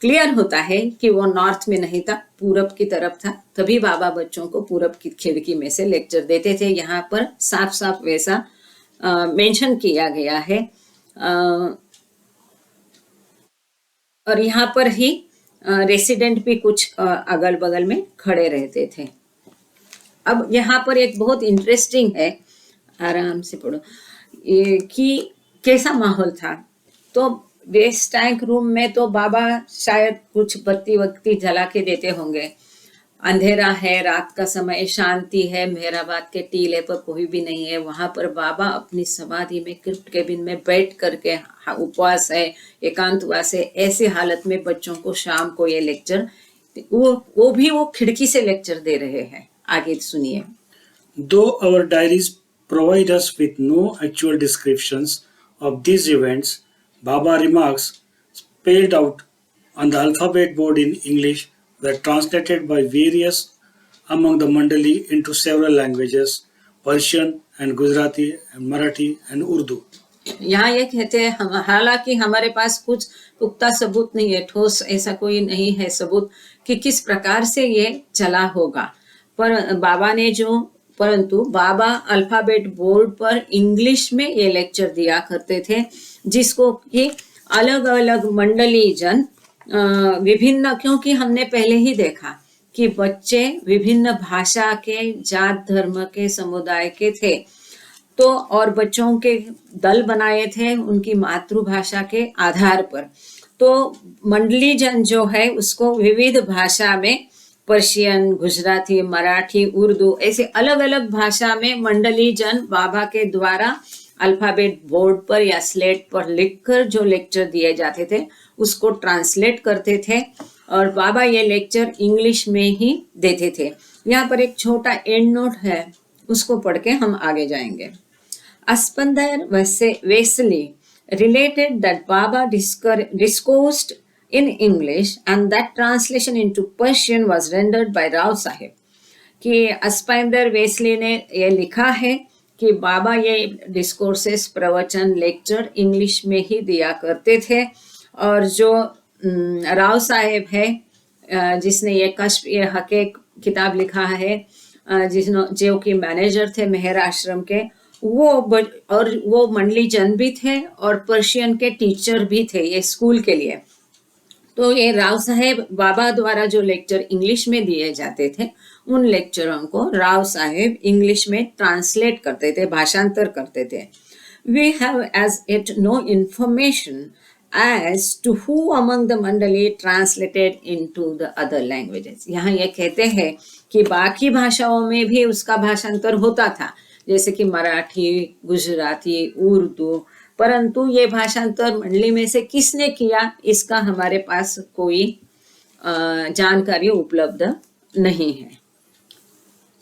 क्लियर होता है कि वो नॉर्थ में नहीं था, पूरब की तरफ था। तभी बाबा बच्चों को पूरब की खिड़की में से लेक्चर देते थे। यहाँ पर साफ साफ वैसा मेंशन किया गया है। और यहाँ पर ही रेसिडेंट भी कुछ अगल बगल में खड़े रहते थे। अब यहाँ पर एक बहुत इंटरेस्टिंग है, आराम से पढ़ो, कि कैसा माहौल था। तो वेस्ट टैंक रूम में तो बाबा शायद कुछ बत्ती वक्ती जला के देते होंगे। अंधेरा है, रात का समय, शांति है, मेहराबाद के टीले पर कोई भी नहीं है। वहां पर बाबा अपनी समाधि में क्रिप्ट केबिन में बैठ करके, उपवास है, एकांतवास है, ऐसी हालत में बच्चों को शाम को ये लेक्चर, वो भी वो खिड़की से लेक्चर दे रहे हैं। आगे सुनिए। Though our diaries provide us with no actual descriptions of these events, Baba remarks spelled out on the alphabet board in English were translated by various among the Mandali into several languages, Persian and Gujarati and Marathi and Urdu. यहाँ ये कहते हैं, हालांकि हमारे पास कुछ पुख्ता सबूत नहीं है, ठोस ऐसा कोई नहीं है सबूत कि किस प्रकार से ये चला होगा, परंतु बाबा अल्फाबेट बोर्ड पर इंग्लिश में ये लेक्चर दिया करते थे, जिसको कि अलग अलग मंडली जन विभिन्न, क्योंकि हमने पहले ही देखा कि बच्चे विभिन्न भाषा के, जात धर्म के, समुदाय के थे, तो और बच्चों के दल बनाए थे उनकी मातृभाषा के आधार पर। तो मंडली जन जो है उसको विविध भाषा में, पर्शियन, गुजराती, मराठी, उर्दू, ऐसे अलग अलग भाषा में मंडली जन बाबा के द्वारा अल्फाबेट बोर्ड पर या स्लेट पर लिखकर जो लेक्चर दिए जाते थे उसको ट्रांसलेट करते थे। और बाबा ये लेक्चर इंग्लिश में ही देते थे। यहाँ पर एक छोटा एंड नोट है, उसको पढ़ के हम आगे जाएंगे। अस्पंदर Wesley related that Baba discoursed in English and that translation into Persian was rendered by Rao Sahib। कि अस्पंदर वेस्ली ने ये लिखा है कि बाबा ये डिस्कोर्सेस, प्रवचन, लेक्चर इंग्लिश में ही दिया करते थे। और जो राव साहेब है जिसने ये कश्फ ये हकीक किताब लिखा है, जो कि मैनेजर थे मेहर आश्रम के, वो मंडली जन भी थे और पर्शियन के टीचर भी थे ये स्कूल के लिए। तो ये राव साहेब बाबा द्वारा जो लेक्चर इंग्लिश में दिए जाते थे, उन लेक्चरों को राव साहेब इंग्लिश में ट्रांसलेट करते थे, भाषांतर करते थे। We have as yet no information as to who among the Mandali translated into the other languages। यहाँ ये कहते हैं कि बाकी भाषाओं में भी उसका भाषांतर होता था, जैसे कि मराठी, गुजराती, उर्दू, परंतु ये भाषांतर मंडली में से किसने किया इसका हमारे पास कोई जानकारी उपलब्ध नहीं है।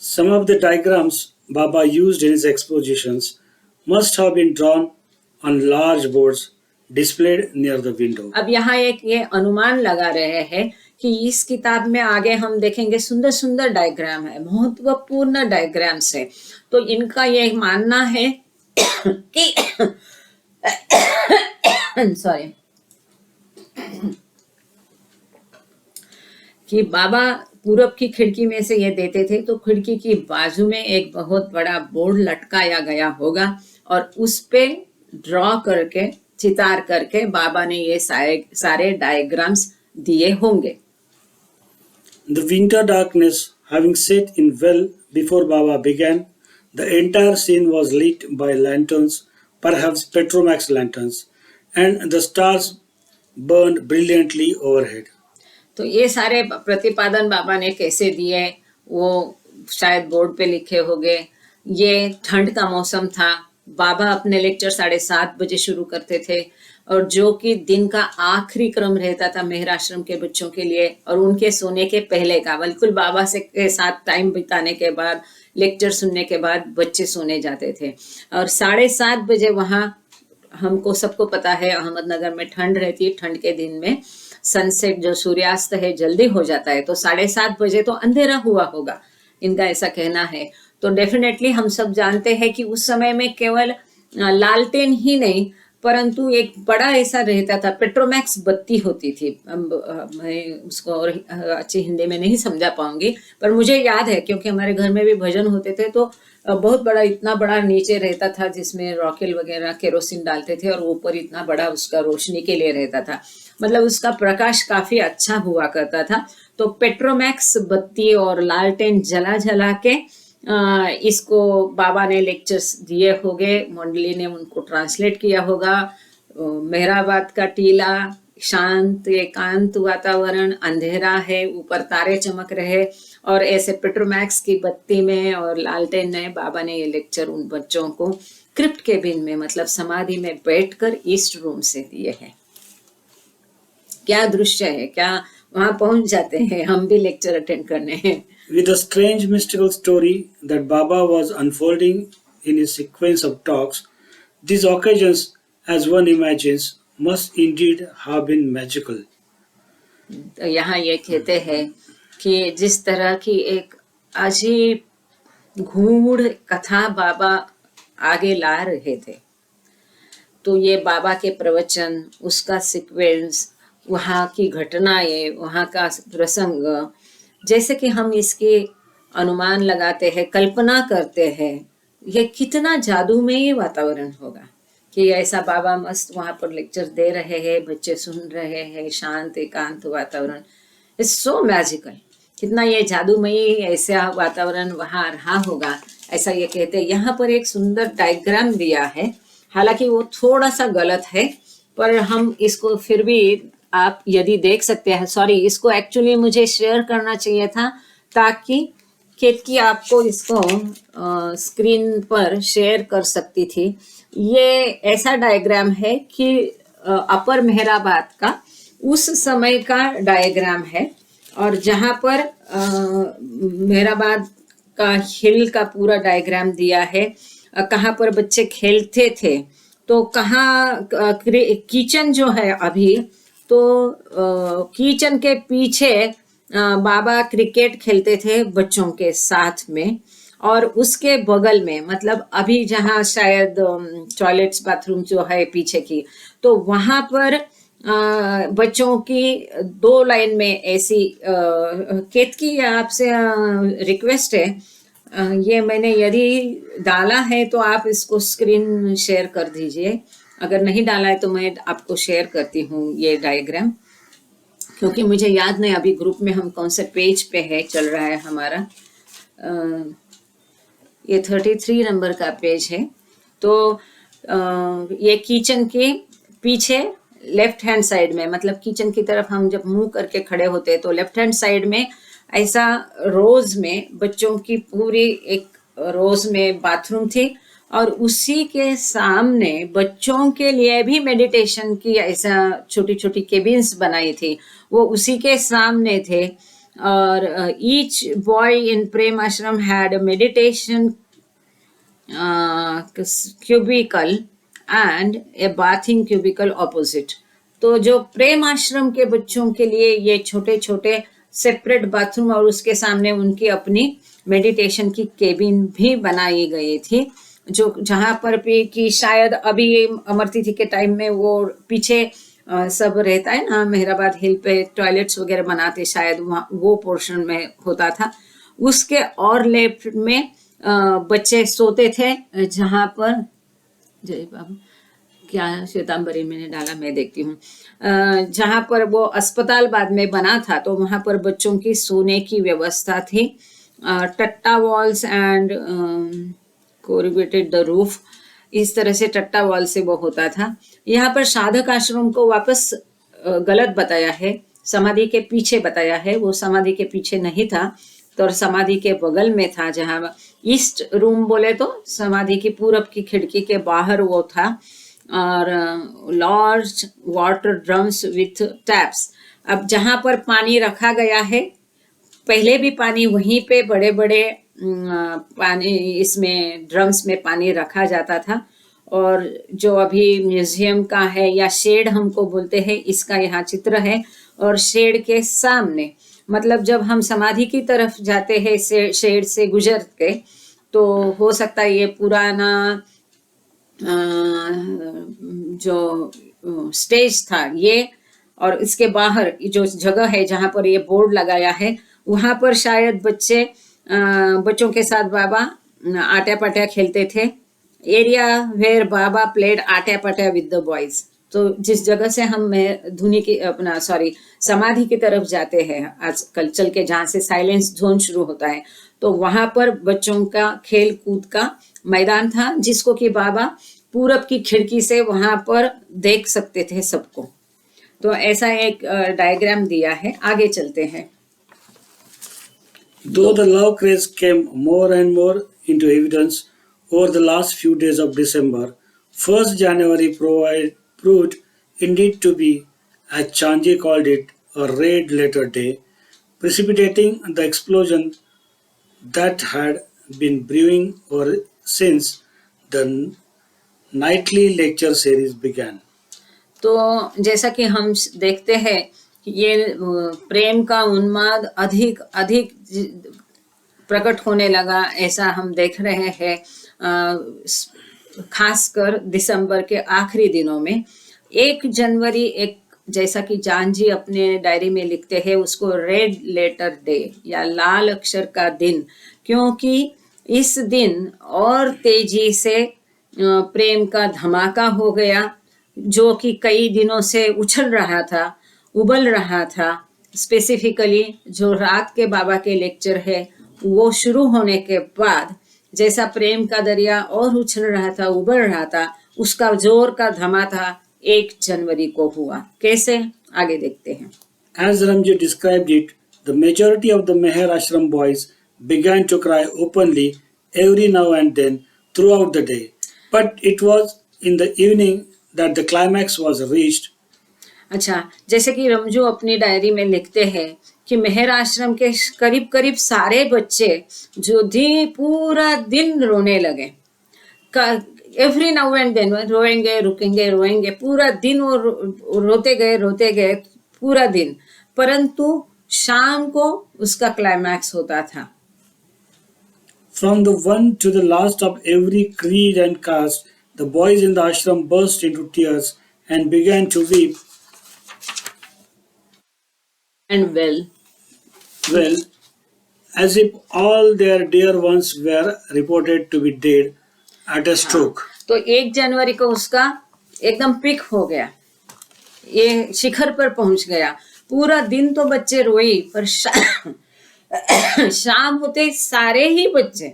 Some of the diagrams Baba used in his expositions must have been drawn on large boards displayed near the window। अब यहाँ एक ये अनुमान लगा रहे हैं कि इस किताब में आगे हम देखेंगे सुंदर सुंदर डायग्राम है, महत्वपूर्ण डायग्राम्स है। तो इनका ये मानना है कि सॉरी कि बाबा पूरब की खिड़की में से ये देते थे, तो खिड़की की बाजू में एक बहुत बड़ा बोर्ड लटकाया गया होगा और उस पे ड्रॉ करके, चितार करके बाबा ने ये सारे डायग्राम्स दिए होंगे। The winter darkness having set in well before Baba began, the entire scene was lit by lanterns, perhaps Petromax lanterns, and the stars burned brilliantly overhead. तो ये सारे प्रतिपादन बाबा ने कैसे दिए, वो शायद बोर्ड पे लिखे होंगे। ये ठंड का मौसम था, बाबा अपने लेक्चर 7:30 बजे शुरू करते थे और जो कि दिन का आखिरी क्रम रहता था मेहर आश्रम के बच्चों के लिए, और उनके सोने के पहले का, बिल्कुल बाबा से के साथ टाइम बिताने के बाद, लेक्चर सुनने के बाद बच्चे सोने जाते थे। और 7:30 बजे वहाँ, हमको सबको पता है अहमदनगर में ठंड रहती है, ठंड के दिन में सनसेट जो सूर्यास्त है जल्दी हो जाता है, तो 7:30 बजे तो अंधेरा हुआ होगा, इनका ऐसा कहना है। तो डेफिनेटली हम सब जानते हैं कि उस समय में केवल लालटेन ही नहीं, परंतु एक बड़ा ऐसा रहता था, पेट्रोमैक्स बत्ती होती थी। मैं उसको और अच्छी हिंदी में नहीं समझा पाऊंगी, पर मुझे याद है क्योंकि हमारे घर में भी भजन होते थे, तो बहुत बड़ा, इतना बड़ा नीचे रहता था जिसमें रॉकेल वगैरह केरोसिन डालते थे और ऊपर इतना बड़ा उसका रोशनी के लिए रहता था, मतलब उसका प्रकाश काफी अच्छा हुआ करता था। तो पेट्रोमैक्स बत्ती और लालटेन जला जला के इसको बाबा ने लेक्चर्स दिए होंगे, मंडली ने उनको ट्रांसलेट किया होगा। मेहराबाद का टीला, शांत एकांत वातावरण, अंधेरा है, ऊपर तारे चमक रहे, और ऐसे पेट्रोमैक्स की बत्ती में और लालटेन में बाबा ने ये लेक्चर उन बच्चों को क्रिप्ट केबिन में, मतलब समाधि में बैठकर ईस्ट रूम से दिए हैं। क्या दृश्य है, क्या वहां पहुंच जाते हैं हम भी लेक्चर अटेंड करने हैं। With a strange mystical story that Baba was unfolding in his sequence of talks, these occasions, as one imagines, must indeed have been magical. तो यहाँ ये कहते हैं कि जिस तरह की एक अजीब गूढ़ कथा बाबा आगे ला रहे थे, तो ये बाबा के प्रवचन, उसका सीक्वेंस, वहाँ की घटनाएं, वहाँ का प्रसंग, जैसे कि हम इसके अनुमान लगाते हैं, कल्पना करते हैं, ये कितना जादूमयी वातावरण होगा कि ऐसा बाबा मस्त वहाँ पर लेक्चर दे रहे हैं, बच्चे सुन रहे हैं, शांत एकांत वातावरण, इट्स सो मैजिकल। कितना ये जादूमयी ऐसा वातावरण वहाँ रहा होगा, ऐसा ये कहते हैं। यहाँ पर एक सुंदर डायग्राम दिया है, हालांकि वो थोड़ा सा गलत है, पर हम इसको फिर भी आप यदि देख सकते हैं। सॉरी, इसको एक्चुअली मुझे शेयर करना चाहिए था ताकि केतकी आपको इसको स्क्रीन पर शेयर कर सकती थी। ये ऐसा डायग्राम है कि अपर मेहराबाद का उस समय का डायग्राम है, और जहाँ पर मेहराबाद का हिल का पूरा डायग्राम दिया है, कहाँ पर बच्चे खेलते थे, तो कहाँ किचन जो है अभी, तो किचन के पीछे बाबा क्रिकेट खेलते थे बच्चों के साथ में, और उसके बगल में, मतलब अभी जहाँ शायद टॉयलेट्स बाथरूम जो है पीछे की, तो वहाँ पर बच्चों की 2 लाइन में ऐसी केतकी आपसे रिक्वेस्ट है, ये मैंने यदि डाला है तो आप इसको स्क्रीन शेयर कर दीजिए, अगर नहीं डाला है तो मैं आपको शेयर करती हूँ ये डायग्राम, क्योंकि मुझे याद नहीं अभी ग्रुप में हम कौन से पेज पे है, चल रहा है हमारा, ये 33 नंबर का पेज है। तो ये किचन के पीछे लेफ्ट हैंड साइड में, मतलब किचन की तरफ हम जब मुंह करके खड़े होते हैं तो लेफ्ट हैंड साइड में ऐसा रोज में बच्चों की पूरी एक रोज में बाथरूम थी, और उसी के सामने बच्चों के लिए भी मेडिटेशन की ऐसा छोटी छोटी केबिन्स बनाई थी, वो उसी के सामने थे। और each boy in Prem Ashram had meditation cubicle and a bathing cubicle opposite. तो जो प्रेम आश्रम के बच्चों के लिए ये छोटे छोटे सेपरेट बाथरूम और उसके सामने उनकी अपनी मेडिटेशन की केबिन भी बनाई गई थी, जो जहाँ पर भी कि शायद अभी अमर तिथि के टाइम में वो पीछे सब रहता है ना, मेहराबाद हिल पे टॉयलेट्स वगैरह बनाते शायद, वहाँ वो पोर्शन में होता था। उसके और लेफ्ट में बच्चे सोते थे, जहाँ पर जय बाबा क्या श्वेतांबरी मैंने डाला, मैं देखती हूँ। जहाँ पर वो अस्पताल बाद में बना था, तो वहाँ पर बच्चों की सोने की व्यवस्था थी। टट्टा वॉल्स एंड कोरिगेटेड द रूफ, इस तरह से टट्टा वॉल से वो होता था। यहाँ पर साधक आश्रम को वापस गलत बताया है, समाधि के पीछे बताया है। वो समाधि के पीछे नहीं था, तो समाधि के बगल में था। जहाँ ईस्ट रूम बोले तो समाधि की पूरब की खिड़की के बाहर वो था। और large water drums with taps, अब जहाँ पर पानी रखा गया है, पहले भी पानी वहीं पे बड़े बड़े पानी इसमें ड्रम्स में पानी रखा जाता था। और जो अभी म्यूजियम का है या शेड हमको बोलते हैं, इसका यहाँ चित्र है। और शेड के सामने, मतलब जब हम समाधि की तरफ जाते हैं शेड से गुजर के, तो हो सकता है ये पुराना जो स्टेज था ये, और इसके बाहर जो जगह है जहाँ पर ये बोर्ड लगाया है, वहाँ पर शायद बच्चों के साथ बाबा आट्या पाट्या खेलते थे। Area where Baba played Atya Patya with the boys. तो जिस जगह से हम धुनी की समाधि की तरफ जाते हैं आजकल चल के, जहाँ से साइलेंस जोन शुरू होता है, तो वहां पर बच्चों का खेल कूद का मैदान था, जिसको कि बाबा पूरब की खिड़की से वहां पर देख सकते थे सबको। तो ऐसा एक डायग्राम दिया है, आगे चलते हैं। Though the love craze came more and more into evidence over the last few days of December, 1st January proved indeed to be, as Chanji called it, a red letter day, precipitating the explosion that had been brewing ever since the nightly lecture series began. तो जैसा कि हम देखते हैं, ये प्रेम का उन्माद अधिक अधिक प्रकट होने लगा, ऐसा हम देख रहे हैं। खासकर दिसंबर के आखिरी दिनों में 1 जनवरी, एक जैसा कि जान जी अपने डायरी में लिखते हैं, उसको रेड लेटर डे या लाल अक्षर का दिन, क्योंकि इस दिन और तेजी से प्रेम का धमाका हो गया, जो कि कई दिनों से उछल रहा था, उबल रहा था। स्पेसिफिकली जो रात के बाबा के लेक्चर है, वो शुरू होने के बाद जैसा प्रेम का दरिया और उछल रहा था, उबल रहा था, उसका जोर का धमाका 1 जनवरी को हुआ। कैसे, आगे देखते हैं। As Ramji described it, the majority of the Meher Ashram boys began to cry openly every now and then throughout the day. But it was in the evening that the climax was reached. अच्छा, जैसे कि रमजू अपनी diary में लिखते हैं कि मेहर आश्रम के करीब करीब सारे बच्चे जो पूरा दिन रोने लगे। एवरी नाउ एंड देन रोएंगे, रुकेंगे, रोएंगे, पूरा दिन वो रोते गए पूरा दिन, परंतु शाम को उसका क्लाइमैक्स होता था। From the one to the last of every creed and caste, the boys in the ashram burst into tears and began to weep. And well, as if all their dear ones were reported to be dead at a stroke. तो 1 जनवरी को उसका एकदम pick हो गया, ये शिखर पर पहुंच गया। पूरा दिन तो बच्चे रोए, पर शाम होते सारे ही बच्चे,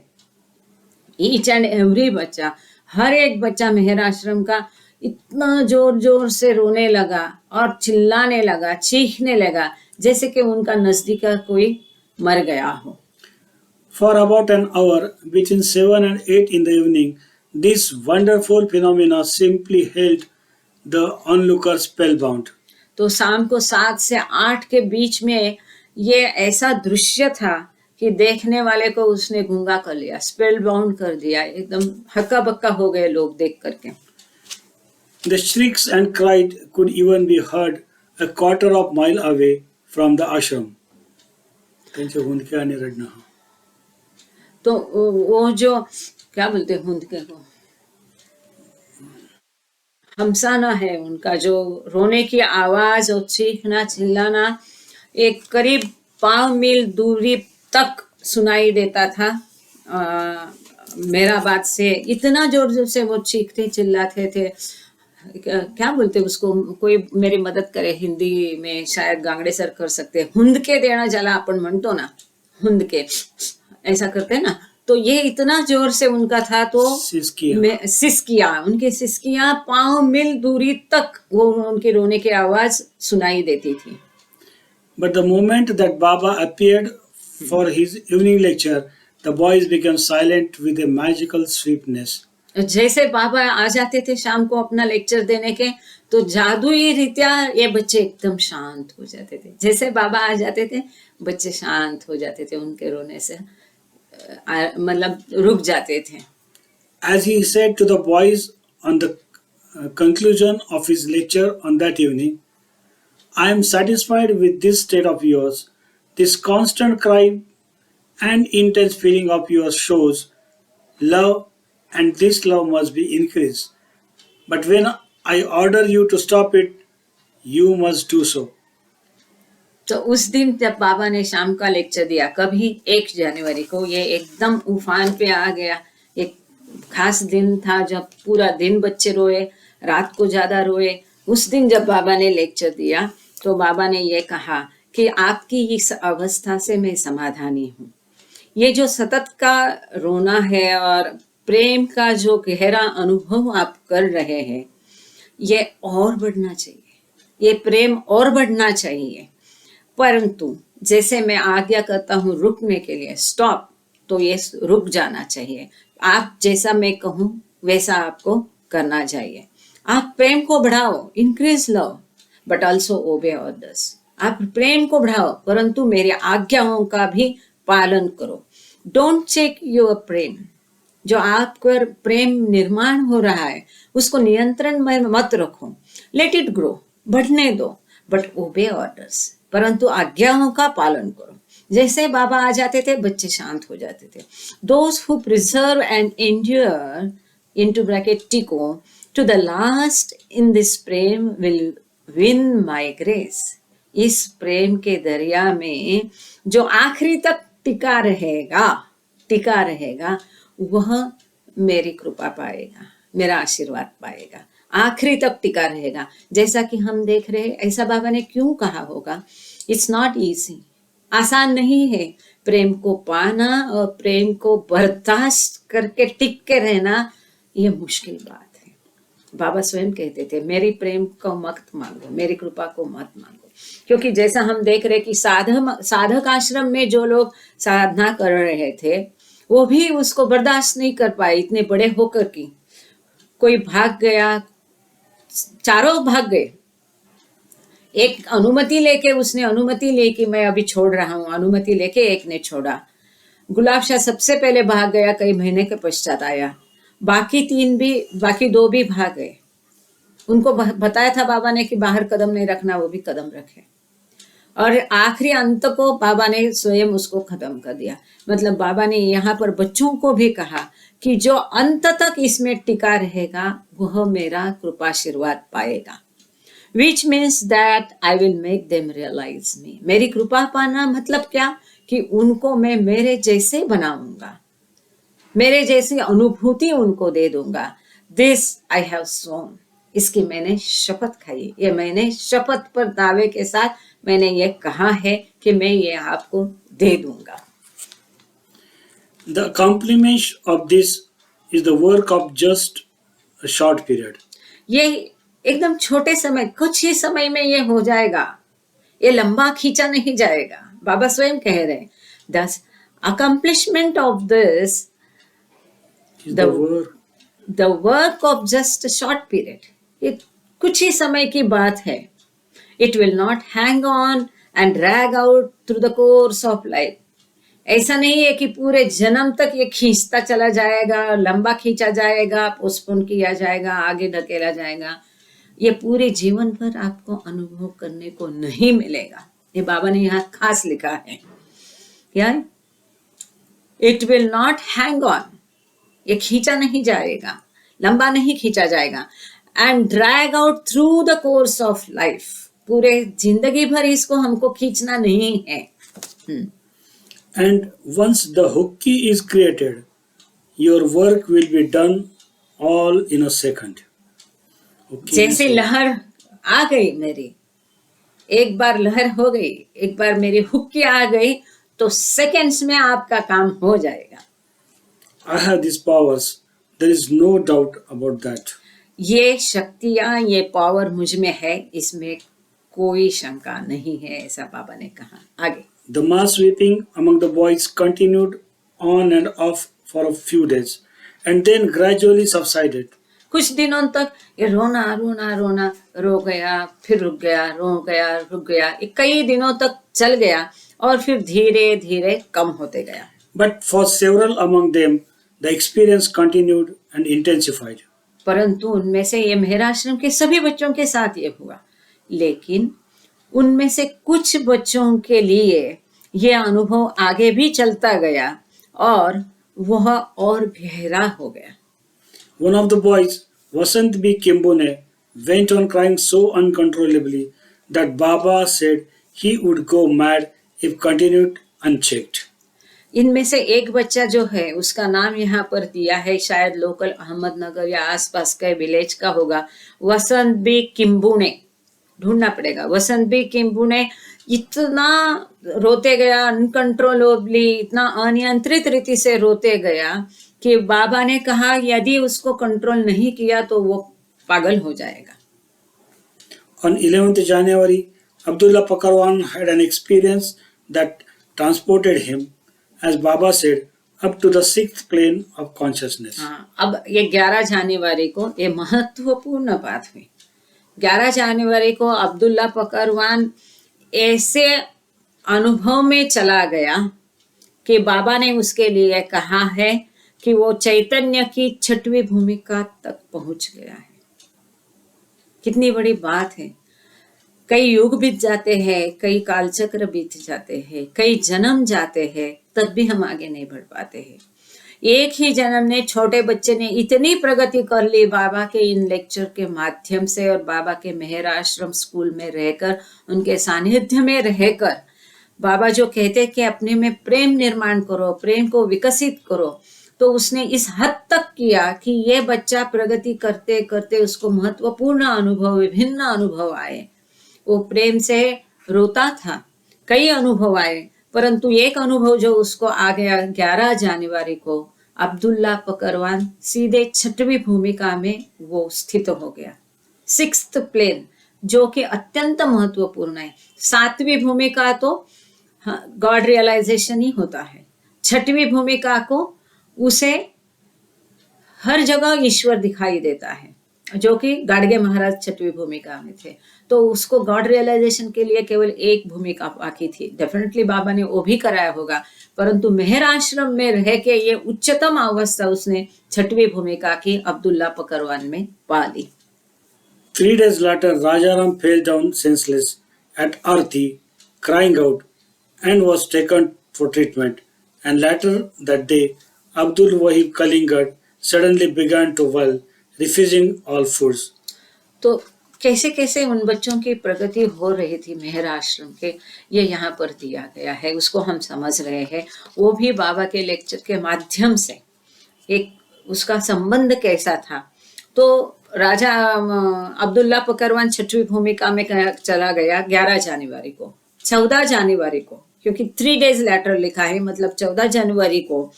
ईच एंड एवरी बच्चा, हर एक बच्चा मेहर आश्रम का इतना जोर जोर से रोने लगा और चिल्लाने लगा, चीखने लगा, जैसे कि उनका नजदीक का कोई मर गया हो। For about an hour, between 7 and 8 in the evening, this wonderful phenomena simply held the onlookers spellbound. तो शाम को 7 से 8 के बीच में ये ऐसा दृश्य था कि देखने वाले को उसने गूंगा कर लिया, स्पेल बाउंड कर दिया, एकदम हक्का बक्का हो गए लोग देख करके। The shrieks and cries could even be heard a quarter of a mile away from the ashram. त्यांचे हुंदके आणि रडणं. तो वो जो क्या बोलते हैं हुंदके को, हमसाना है उनका, जो रोने की आवाज और चीखना चिल्लाना एक करीब 5 मील दूरी तक सुनाई देता था। मेरा बात से इतना जोर जोर से वो चीखते चिल्लाते थे। क्या बोलते उसको, कोई मेरी मदद करे, हिंदी में शायद गांगड़े सर कर सकते हैं। हुंद के देना जला अपन म्हणतो ना, हुंद के ऐसा करते ना, तो ये इतना जोर से उनका था, तो सिसकिया, उनकी सिसकियां 5 मील दूरी तक वो उनके रोने की आवाज सुनाई देती थी। But the moment that Baba appeared for his evening lecture, the boys became silent with a magical sweetness. जैसे बाबा आ जाते थे शाम को अपना लेक्चर देने के, तो जादुई रीत्या ये बच्चे एकदम शांत हो जाते थे। जैसे बाबा आ जाते थे बच्चे शांत हो जाते थे, उनके रोने से मतलब रुक जाते थे। As he said to the boys on the conclusion of his lecture on that evening, I am satisfied with this state of yours. This constant cry and intense feeling of yours shows love, and this love must be increased. But when I order you to stop it, you must do so. तो उस दिन जब बाबा ने शाम का lecture दिया, कभी 1 जनवरी को, ये एकदम उफान पे आ गया। एक खास दिन था जब पूरा दिन बच्चे रोए, रात को ज्यादा रोए। उस दिन जब बाबा ने लेक्चर दिया तो बाबा ने ये कहा कि आपकी इस अवस्था से मैं समाधानी हूँ। ये जो सतत का रोना है और प्रेम का जो गहरा अनुभव आप कर रहे हैं, ये और बढ़ना चाहिए, ये प्रेम और बढ़ना चाहिए। परंतु जैसे मैं आज्ञा करता हूँ रुकने के लिए, स्टॉप, तो ये रुक जाना चाहिए। आप जैसा मैं कहूँ वैसा आपको करना चाहिए। आप प्रेम को बढ़ाओ, increase love, but also obey orders. आप प्रेम को बढ़ाओ परंतु मेरे आज्ञाओं का भी पालन करो। डोंट चेक योर प्रेम, जो आप पर प्रेम निर्माण हो रहा है उसको नियंत्रण में मत रखो। लेट इट ग्रो, बढ़ने दो, बट ओबे ऑर्डर्स, परंतु आज्ञाओं का पालन करो। जैसे बाबा आ जाते थे बच्चे शांत हो जाते थे। Those who preserve and endure into bracket टिको to the last in this prem will win my grace. इस प्रेम के दरिया में जो आखिरी तक टिका रहेगा वह मेरी कृपा पाएगा, मेरा आशीर्वाद पाएगा, आखिरी तक टिका रहेगा। जैसा कि हम देख रहे हैं, ऐसा बाबा ने क्यों कहा होगा? इट्स नॉट इजी, आसान नहीं है प्रेम को पाना और प्रेम को बर्दाश्त करके टिक के रहना, ये मुश्किल बात है। बाबा स्वयं कहते थे मेरी प्रेम को मत मांगो, मेरी कृपा को मत मांगो। क्योंकि जैसा हम देख रहे कि साधक आश्रम में जो लोग साधना कर रहे थे वो भी उसको बर्दाश्त नहीं कर पाए इतने बड़े होकर की। कोई भाग गया, चारों भाग गए। एक अनुमति लेके, उसने अनुमति ली कि मैं अभी छोड़ रहा हूँ, अनुमति लेके एक ने छोड़ा। गुलाब शाह सबसे पहले भाग गया, कई महीने के पश्चात आया। बाकी 2 भी भाग गए। उनको बताया था बाबा ने कि बाहर कदम नहीं रखना, वो भी कदम रखे। और आखिरी अंत को बाबा ने स्वयं उसको खत्म कर दिया। मतलब बाबा ने यहाँ पर बच्चों को भी कहा कि जो अंत तक इसमें टिका रहेगा वह मेरा कृपाशीर्वाद पाएगा। Which means that I will make them realize me. मेरी कृपा पाना मतलब क्या? कि उनको मैं मेरे जैसे बनाऊंगा, मेरे जैसी अनुभूति उनको दे दूंगा। This I have sworn. इसकी मैंने शपथ खाई, ये मैंने शपथ पर दावे के साथ मैंने ये कहा है कि मैं ये आपको दे दूंगा। The accomplishment of this is the work of just a short period. ये एकदम छोटे समय, कुछ ही समय में ये हो जाएगा, ये लंबा खींचा नहीं जाएगा। बाबा स्वयं कह रहे हैं, Thus, accomplishment of this Is the work of just a short period. ये कुछ ही समय की बात है। It will not hang on and drag out through the course of life. ऐसा नहीं है कि पूरे जन्म तक ये खींचता चला जाएगा, लंबा खींचा जाएगा, पोस्टपोन किया जाएगा, आगे धकेला जाएगा। ये पूरे जीवन भर आपको अनुभव करने को नहीं मिलेगा। ये बाबा ने यहाँ खास लिखा है क्या? It will not hang on. ये खींचा नहीं जाएगा, लंबा नहीं खींचा जाएगा। and drag out through the course of life. पूरे जिंदगी भर इसको हमको खींचना नहीं है. And once the hookey is created, your work will be done all in a second. Okay, जैसे लहर आ गई मेरी, एक बार लहर हो गई, एक बार मेरी हुक्की आ गई, तो सेकंड्स में आपका काम हो जाएगा. I have these powers. There is no doubt about that. ये शक्तियां, ये पावर मुझ में है, इसमें कोई शंका नहीं है, ऐसा बाबा ने कहा. आगे. The mass weeping among the boys continued on and off for a few days and then gradually subsided. कुछ दिनों तक ये रोना रोना रोना, रो गया फिर रुक गया, रो गया रुक गया, ये कई दिनों तक चल गया और फिर धीरे धीरे कम होते गया. But for several among them, the experience continued and intensified. परंतु उनमें से ये मेहराश्रम के सभी बच्चों के साथ ये हुआ, लेकिन उनमें से कुछ बच्चों के लिए ये अनुभव आगे भी चलता गया और वह और गहरा हो गया. One of the boys, Vasant B. Kimbune, went on crying so uncontrollably that Baba said he would go mad if continued unchecked. इनमें से एक बच्चा जो है, उसका नाम यहाँ पर दिया है, शायद लोकल अहमदनगर या आसपास के विलेज का होगा, वसंत बी किम्बुने. ढूंढना पड़ेगा. वसंत बी किम्बुने इतना रोते गया, अनकंट्रोलेबली, इतना अनियंत्रित रीति से रोते गया कि बाबा ने कहा यदि उसको कंट्रोल नहीं किया तो वो पागल हो जाएगा. On 11th January, Abdullah Pakarwan had an experience that transported him, as Baba said, up to the 6th plane of consciousness. हाँ, अब ये 11 जनवरी को ये महत्वपूर्ण बात हुई. 11 जनवरी को अब्दुल्ला पकरवान ऐसे अनुभव में चला गया कि बाबा ने उसके लिए कहा है कि वो चैतन्य की 6वीं भूमिका तक पहुंच गया है. कितनी बड़ी बात है. कई युग बीत जाते हैं, कई कालचक्र बीत जाते हैं, कई जन्म जाते हैं, तब भी हम आगे नहीं बढ़ पाते हैं. एक ही जन्म ने छोटे बच्चे ने इतनी प्रगति कर ली बाबा के इन लेक्चर के माध्यम से और बाबा के मेहर आश्रम स्कूल में रहकर, उनके सानिध्य में रहकर. बाबा जो कहते कि अपने में प्रेम निर्माण करो, प्रेम को विकसित करो, तो उसने इस हद तक किया कि ये बच्चा प्रगति करते करते उसको महत्वपूर्ण अनुभव, विभिन्न अनुभव आए. वो प्रेम से रोता था, कई अनुभव आए, परंतु एक अनुभव जो उसको आ गया 11 जनवरी को, अब्दुल्ला पकरवान सीधे 6वीं भूमिका में वो स्थित हो गया. 6th प्लेन, जो कि अत्यंत महत्वपूर्ण है. 7वीं भूमिका तो गॉड रियलाइजेशन ही होता है. 6वीं भूमिका को उसे हर जगह ईश्वर दिखाई देता है, जो कि गाडगे महाराज 6वीं भूमिका में थे. तो उसको गॉड रियलाइजेशन के लिए केवल एक भूमिका बाकी थी. डेफिनेटली बाबा ने वो भी कराया होगा, परंतु मेहर आश्रम में रह के ये उच्चतम अवस्था उसने 6वीं भूमिका की अब्दुल्ला पकरवान में पा ली. 3 days later, Rajaram fell down senseless at Arti, crying out, and was taken for treatment. And later that day, Abdul Wahib Kalingad suddenly began to wail, refusing all foods. तो कैसे कैसे उन बच्चों की प्रगति हो रही थी मेहर आश्रम के, ये यहाँ पर दिया गया है, उसको हम समझ रहे हैं. वो भी बाबा के लेक्चर के माध्यम से एक उसका संबंध कैसा था. तो राजा अब्दुल्ला पकरवान 6वीं भूमिका में चला गया 11 जनवरी को. 14 जनवरी को, क्योंकि 3 days लेटर लिखा है, मतलब 14 जनवरी को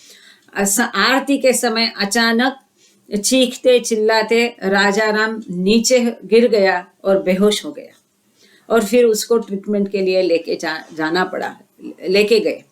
आरती के समय अचानक चीखते चिल्लाते राजा राम नीचे गिर गया और बेहोश हो गया. और फिर उसको ट्रीटमेंट के लिए लेके जाना पड़ा, लेके गए.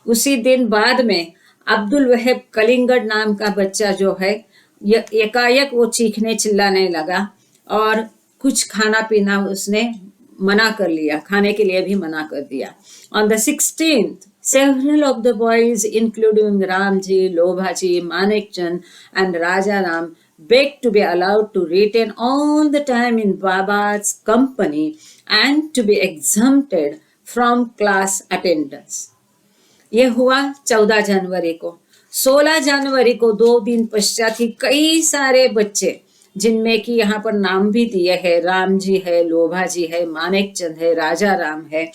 उसी दिन बाद में अब्दुल वहाब कलिंगड नाम का बच्चा जो है, एकाएक वो चीखने चिल्लाने लगा और कुछ खाना पीना उसने मना कर लिया, खाने के लिए भी मना कर दिया. On the 16th, several of the boys, including Ramji, Lobhaji, Manekchand and Rajaram, begged to be allowed to retain all the time in Baba's company and to be exempted from class attendance. ये हुआ 14 जनवरी को. 16 जनवरी को 2 दिन पश्चात ही कई सारे बच्चे, जिनमें कि यहाँ पर नाम भी दिए हैं, राम जी है, लोभा जी है, मानेक चंद है, राजा राम है,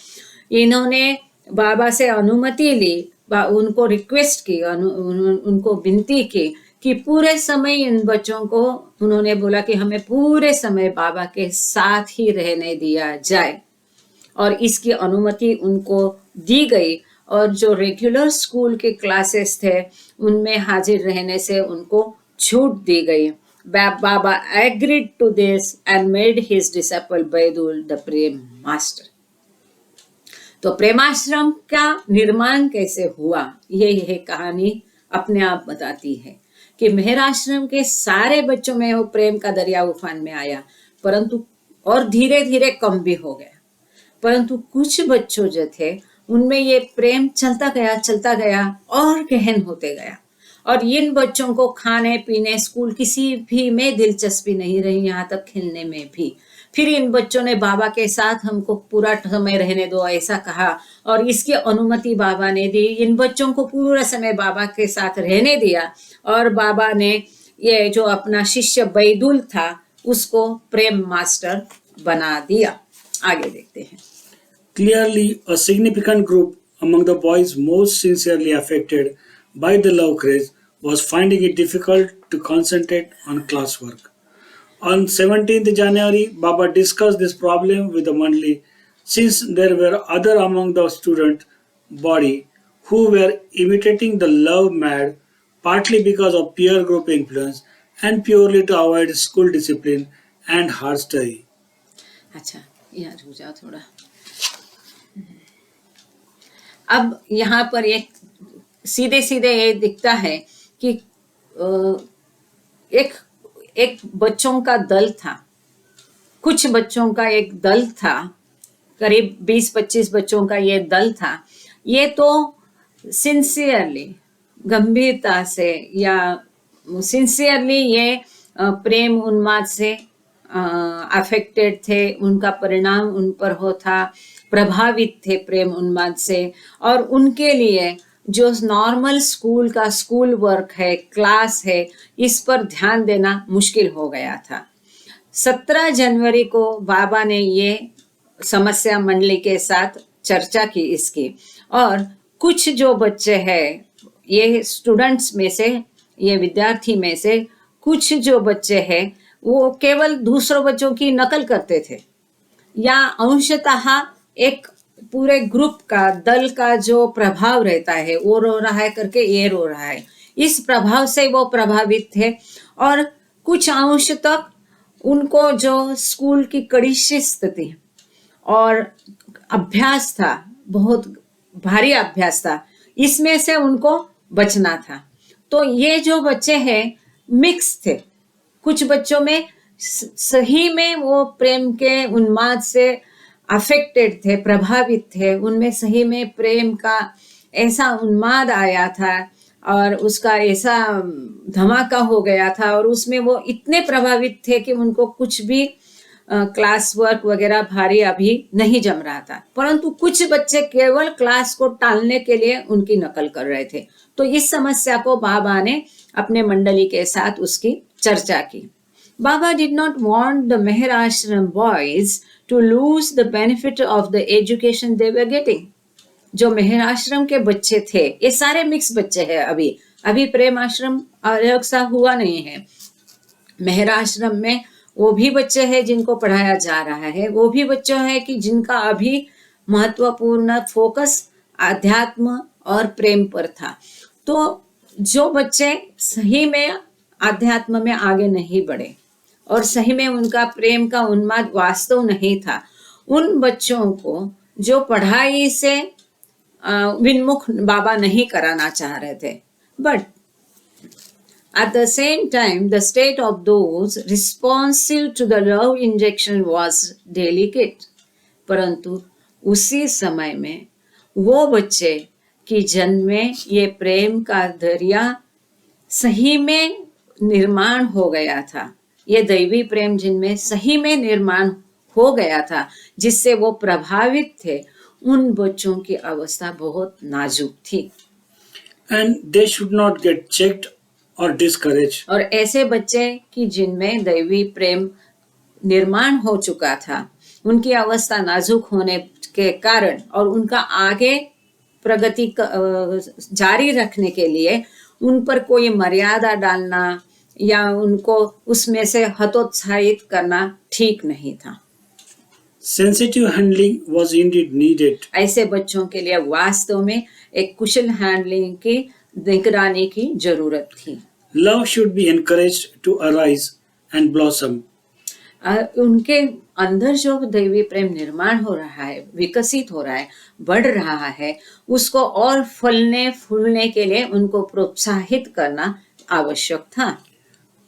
इन्होंने बाबा से अनुमति ली, उनको रिक्वेस्ट की, उनको विनती की कि पूरे समय इन बच्चों को, उन्होंने बोला कि हमें पूरे समय बाबा के साथ ही रहने दिया जाए, और इसकी अनुमति उनको दी गई। और जो रेगुलर स्कूल के क्लासेस थे उनमें हाजिर रहने से उनको छूट दी गई। Baba agreed to this and made his disciple Baidul the prem master. तो प्रेमाश्रम का निर्माण कैसे हुआ, यह कहानी अपने आप बताती है कि मेहर आश्रम के सारे बच्चों में वो प्रेम का दरिया उफान में आया, परंतु और धीरे धीरे कम भी हो गया। परंतु कुछ बच्चों जो थे उनमें ये प्रेम चलता गया और गहन होते गया। और इन बच्चों को खाने पीने, स्कूल किसी भी में दिलचस्पी नहीं रही, यहाँ तक खेलने में भी। फिर इन बच्चों ने बाबा के साथ हमको पूरा समय रहने दो ऐसा कहा, और इसकी अनुमति बाबा ने दी। इन बच्चों को पूरा समय बाबा के साथ रहने दिया, और बाबा ने ये जो अपना शिष्य बैदुल था उसको प्रेम मास्टर बना दिया। आगे देखते हैं। Clearly, a significant group among the boys most sincerely affected by the love craze was finding it difficult to concentrate on classwork. On 17th January, Baba discussed this problem with the Mandali, since there were other among the student body who were imitating the love mad, partly because of peer group influence and purely to avoid school discipline and hard study. अच्छा, यहाँ रुक जाओ थोड़ा। अब यहाँ पर एक सीधे सीधे ये दिखता है कि एक बच्चों का दल था, कुछ बच्चों का एक दल था, करीब 20-25 बच्चों का ये दल था। ये तो सिंसियरली, गंभीरता से या सिंसियरली ये प्रेम उन्माद से अफेक्टेड थे, उनका परिणाम उन पर होता, प्रभावित थे प्रेम उन्माद से। और उनके लिए जो नॉर्मल स्कूल का स्कूल वर्क है, क्लास है, इस पर ध्यान देना मुश्किल हो गया था। 17 जनवरी को बाबा ने ये समस्या मंडली के साथ चर्चा की इसकी, और कुछ जो बच्चे हैं, ये स्टूडेंट्स में से, ये विद्यार्थी में से कुछ जो बच्चे हैं वो केवल दूसरों बच्चों की नकल करते थे, या अंशतः एक पूरे ग्रुप का, दल का जो प्रभाव रहता है, वो रो रहा है करके ये रो रहा है, इस प्रभाव से वो प्रभावित थे। और कुछ अंश तक उनको जो स्कूल की कड़ी शिस्त थी और अभ्यास था, बहुत भारी अभ्यास था, इसमें से उनको बचना था। तो ये जो बच्चे हैं मिक्स थे, कुछ बच्चों में सही में वो प्रेम के उन्माद से अफेक्टेड थे, प्रभावित थे, उनमें सही में प्रेम का ऐसा उन्माद आया था और उसका ऐसा धमाका हो गया था, और उसमें वो इतने प्रभावित थे कि उनको कुछ भी क्लास वर्क वगैरह भारी अभी नहीं जम रहा था। परंतु कुछ बच्चे केवल क्लास को टालने के लिए उनकी नकल कर रहे थे। तो इस समस्या को बाबा ने अपने मंडली के साथ उसकी चर्चा की। Baba did not want the Meher Ashram boys to lose the benefit of the education they were getting. जो मेहर आश्रम के बच्चे थे, ये सारे मिक्स बच्चे हैं, अभी प्रेम आश्रम अलग सा हुआ नहीं है। मेहर आश्रम में वो भी बच्चे हैं जिनको पढ़ाया जा रहा है, वो भी बच्चे हैं कि जिनका अभी महत्वपूर्ण फोकस आध्यात्म और प्रेम पर था। तो जो बच्चे सही में आध्यात्म में आगे नहीं बढ़े और सही में उनका प्रेम का उन्माद वास्तव नहीं था, उन बच्चों को जो पढ़ाई से विन्मुख बाबा नहीं कराना चाह रहे थे। But at the same time, the state of those responsive to the love injection was delicate. परंतु उसी समय में वो बच्चे की जन्म में ये प्रेम का दरिया सही में निर्माण हो गया था, ये दैवी प्रेम जिनमें सही में निर्माण हो गया था, जिससे वो प्रभावित थे, उन बच्चों की अवस्था बहुत नाजुक थी। and they should not get checked or discouraged. और ऐसे बच्चे कि जिनमें दैवी प्रेम निर्माण हो चुका था, उनकी अवस्था नाजुक होने के कारण और उनका आगे प्रगति जारी रखने के लिए उन पर कोई मर्यादा डालना या उनको उसमें से हतोत्साहित करना ठीक नहीं था। Sensitive handling was indeed needed. ऐसे बच्चों के लिए वास्तव में एक कुशल हैंडलिंग की निगरानी की जरूरत थी। Love should be encouraged to arise and blossom. उनके अंदर जो दैवी प्रेम निर्माण हो रहा है, विकसित हो रहा है, बढ़ रहा है, उसको और फलने फूलने के लिए उनको प्रोत्साहित करना आवश्यक था।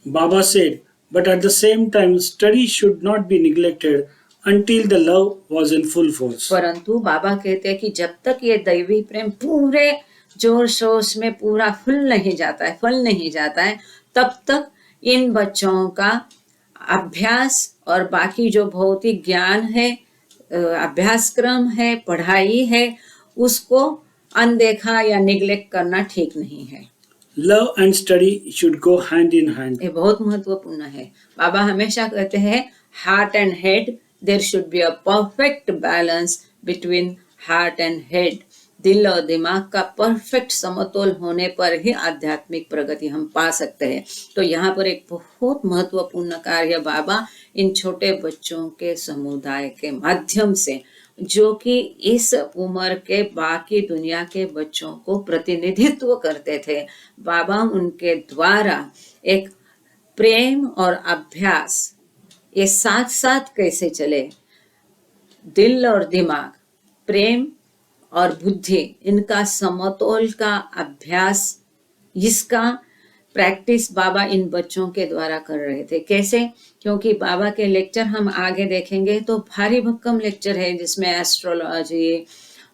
Baba said, but at the same time, study should not be neglected until the love was in full force. परंतु बाबा कहते हैं कि जब तक ये दैवी प्रेम पूरे जोर शोर में पूरा फल नहीं जाता है, तब तक इन बच्चों का अभ्यास और बाकी जो भौतिक ज्ञान है, अभ्यासक्रम है, पढ़ाई है, उसको अनदेखा या निग्लेक्ट करना ठीक नहीं है। Love and study should go hand in hand. ये बहुत महत्वपूर्ण है। बाबा हमेशा कहते हैं heart and head, there should be a perfect balance between heart and head. दिल और दिमाग का परफेक्ट समतोल होने पर ही आध्यात्मिक प्रगति हम पा सकते हैं। तो यहाँ पर एक बहुत महत्वपूर्ण कार्य बाबा इन छोटे बच्चों के समुदाय के माध्यम से, जो कि इस उम्र के बाकी दुनिया के बच्चों को प्रतिनिधित्व करते थे, बाबा उनके द्वारा एक प्रेम और अभ्यास ये साथ साथ कैसे चले, दिल और दिमाग, प्रेम और बुद्धि, इनका समतोल का अभ्यास, इसका प्रैक्टिस बाबा इन बच्चों के द्वारा कर रहे थे। कैसे? क्योंकि बाबा के लेक्चर हम आगे देखेंगे तो भारी भक्कम लेक्चर है, जिसमें एस्ट्रोलॉजी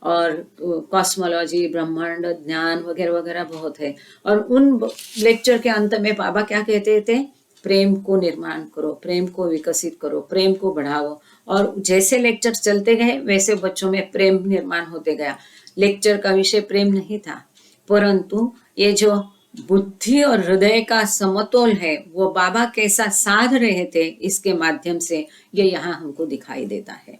और कॉस्मोलॉजी, ब्रह्मांड ज्ञान वगैरह वगैरह बहुत है। और उन लेक्चर के अंत में बाबा क्या कहते थे? प्रेम को निर्माण करो, प्रेम को विकसित करो, प्रेम को बढ़ाओ। और जैसे लेक्चर चलते गए वैसे बच्चों में प्रेम निर्माण होते गया। लेक्चर का विषय प्रेम नहीं था, परंतु ये जो बुद्धि और हृदय का समतोल है वो बाबा कैसा साध रहे थे, इसके माध्यम से ये यहाँ हमको दिखाई देता है।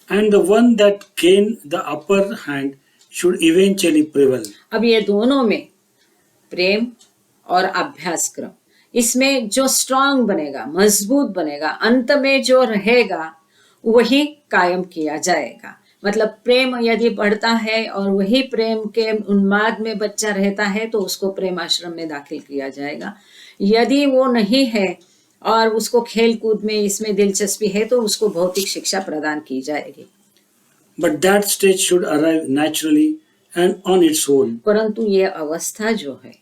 And the one that gained the upper hand should eventually prevail. अब ये दोनों में प्रेम और अभ्यासक्रम, इसमें जो स्ट्रांग बनेगा, मजबूत बनेगा, अंत में जो रहेगा वही कायम किया जाएगा। मतलब प्रेम यदि बढ़ता है और वही प्रेम के उन्माद में बच्चा रहता है तो उसको प्रेम आश्रम में दाखिल किया जाएगा। यदि वो नहीं है और उसको खेल कूद में इसमें दिलचस्पी है तो उसको भौतिक शिक्षा प्रदान की जाएगी। But that stage should arrive naturally and on its own. परंतु ये अवस्था जो है,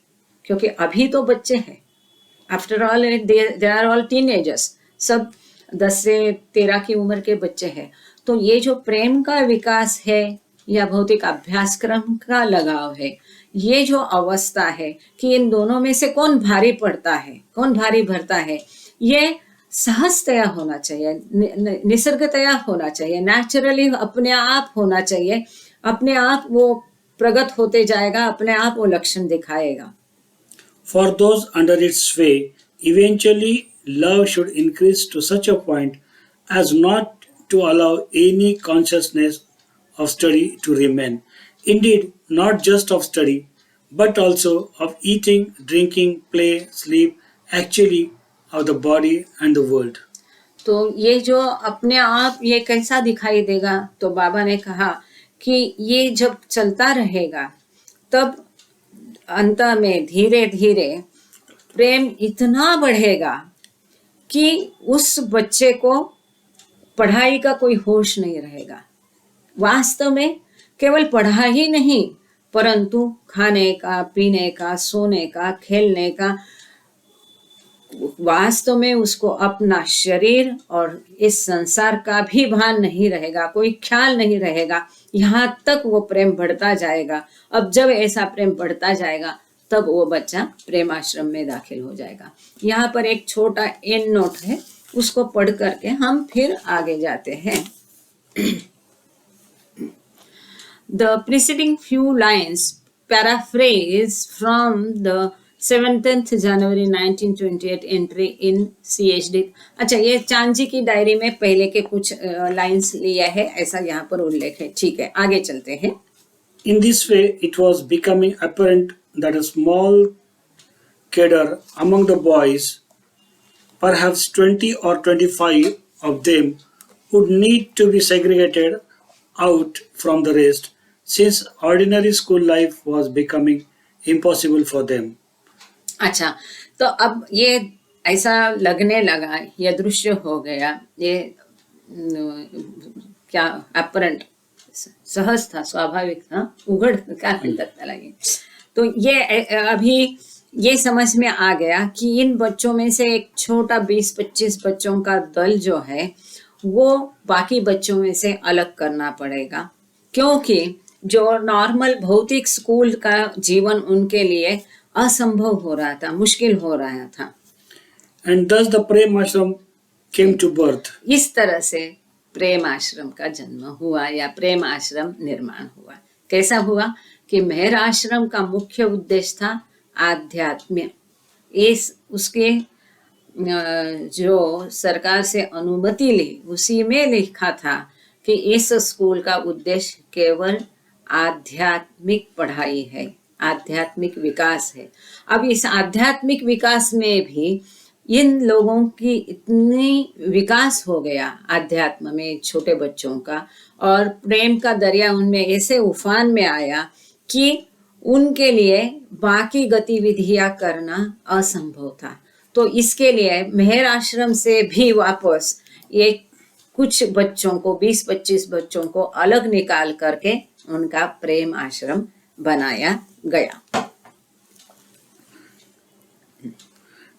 क्योंकि अभी तो बच्चे हैं, after all they are all teenagers, सब 10 से 13 की उम्र के बच्चे हैं। तो ये जो प्रेम का विकास है या भौतिक अभ्यासक्रम का लगाव है, ये जो अवस्था है कि इन दोनों में से कौन भारी पड़ता है, कौन भारी भरता है, ये सहजतया होना चाहिए, निसर्गतया होना चाहिए, नेचुरली अपने आप होना चाहिए। अपने आप वो प्रगत होते जाएगा, अपने आप वो लक्षण दिखाएगा। For those under its sway, eventually love should increase to such a point as not to allow any consciousness of study to remain. Indeed, not just of study, but also of eating, drinking, play, sleep, actually of the body and the world. तो ये जो अपने आप ये कैसा दिखाई देगा, तो बाबा ने कहा कि ये जब चलता रहेगा तब अंत में धीरे धीरे प्रेम इतना बढ़ेगा कि उस बच्चे को पढ़ाई का कोई होश नहीं रहेगा। वास्तव में केवल पढ़ाई ही नहीं, परंतु खाने का, पीने का, सोने का, खेलने का, वास्तव में उसको अपना शरीर और इस संसार का भी भान नहीं रहेगा, कोई ख्याल नहीं रहेगा। यहाँ तक वो प्रेम बढ़ता जाएगा। अब जब ऐसा प्रेम बढ़ता जाएगा तब वो बच्चा प्रेम आश्रम में दाखिल हो जाएगा। यहाँ पर एक छोटा एंड नोट है, उसको पढ़ करके हम फिर आगे जाते हैं। The preceding few lines paraphrase from the 17th January 1928 entry in CHD. अच्छा, ये चांदजी की डायरी में पहले के कुछ लाइंस लिया है, ऐसा यहाँ पर उल्लेख है. ठीक है, आगे चलते हैं. In this way, it was becoming apparent that a small cadre among the boys, perhaps 20 or 25 of them, would need to be segregated out from the rest, since ordinary school life was becoming impossible for them. अच्छा, तो अब ये ऐसा लगने लगा, ये दृश्य हो गया, ये क्या अपरेंट, सहज था, स्वाभाविक था, उघड़ क्या लगता लगे. तो ये अभी ये समझ में आ गया कि इन बच्चों में से एक छोटा 20-25 बच्चों का दल जो है वो बाकी बच्चों में से अलग करना पड़ेगा, क्योंकि जो नॉर्मल भौतिक स्कूल का जीवन उनके लिए असंभव हो रहा था, मुश्किल हो रहा था. And thus the Prem Ashram came to birth. इस तरह से प्रेम आश्रम का जन्म हुआ या प्रेम आश्रम निर्माण हुआ. कैसा हुआ कि मेहर आश्रम का मुख्य उद्देश्य था आध्यात्म. इस उसके जो सरकार से अनुमति ली उसी में लिखा था कि इस स्कूल का उद्देश्य केवल आध्यात्मिक पढ़ाई है, आध्यात्मिक विकास है. अब इस आध्यात्मिक विकास में भी इन लोगों की इतनी विकास हो गया आध्यात्म में छोटे बच्चों का, और प्रेम का दरिया उनमें ऐसे उफान में आया कि उनके लिए बाकी गतिविधियां करना असंभव था. तो इसके लिए मेहर आश्रम से भी वापस ये कुछ बच्चों को 20-25 बच्चों को अलग निकाल करके उनका प्रेम आश्रम बनाया गया.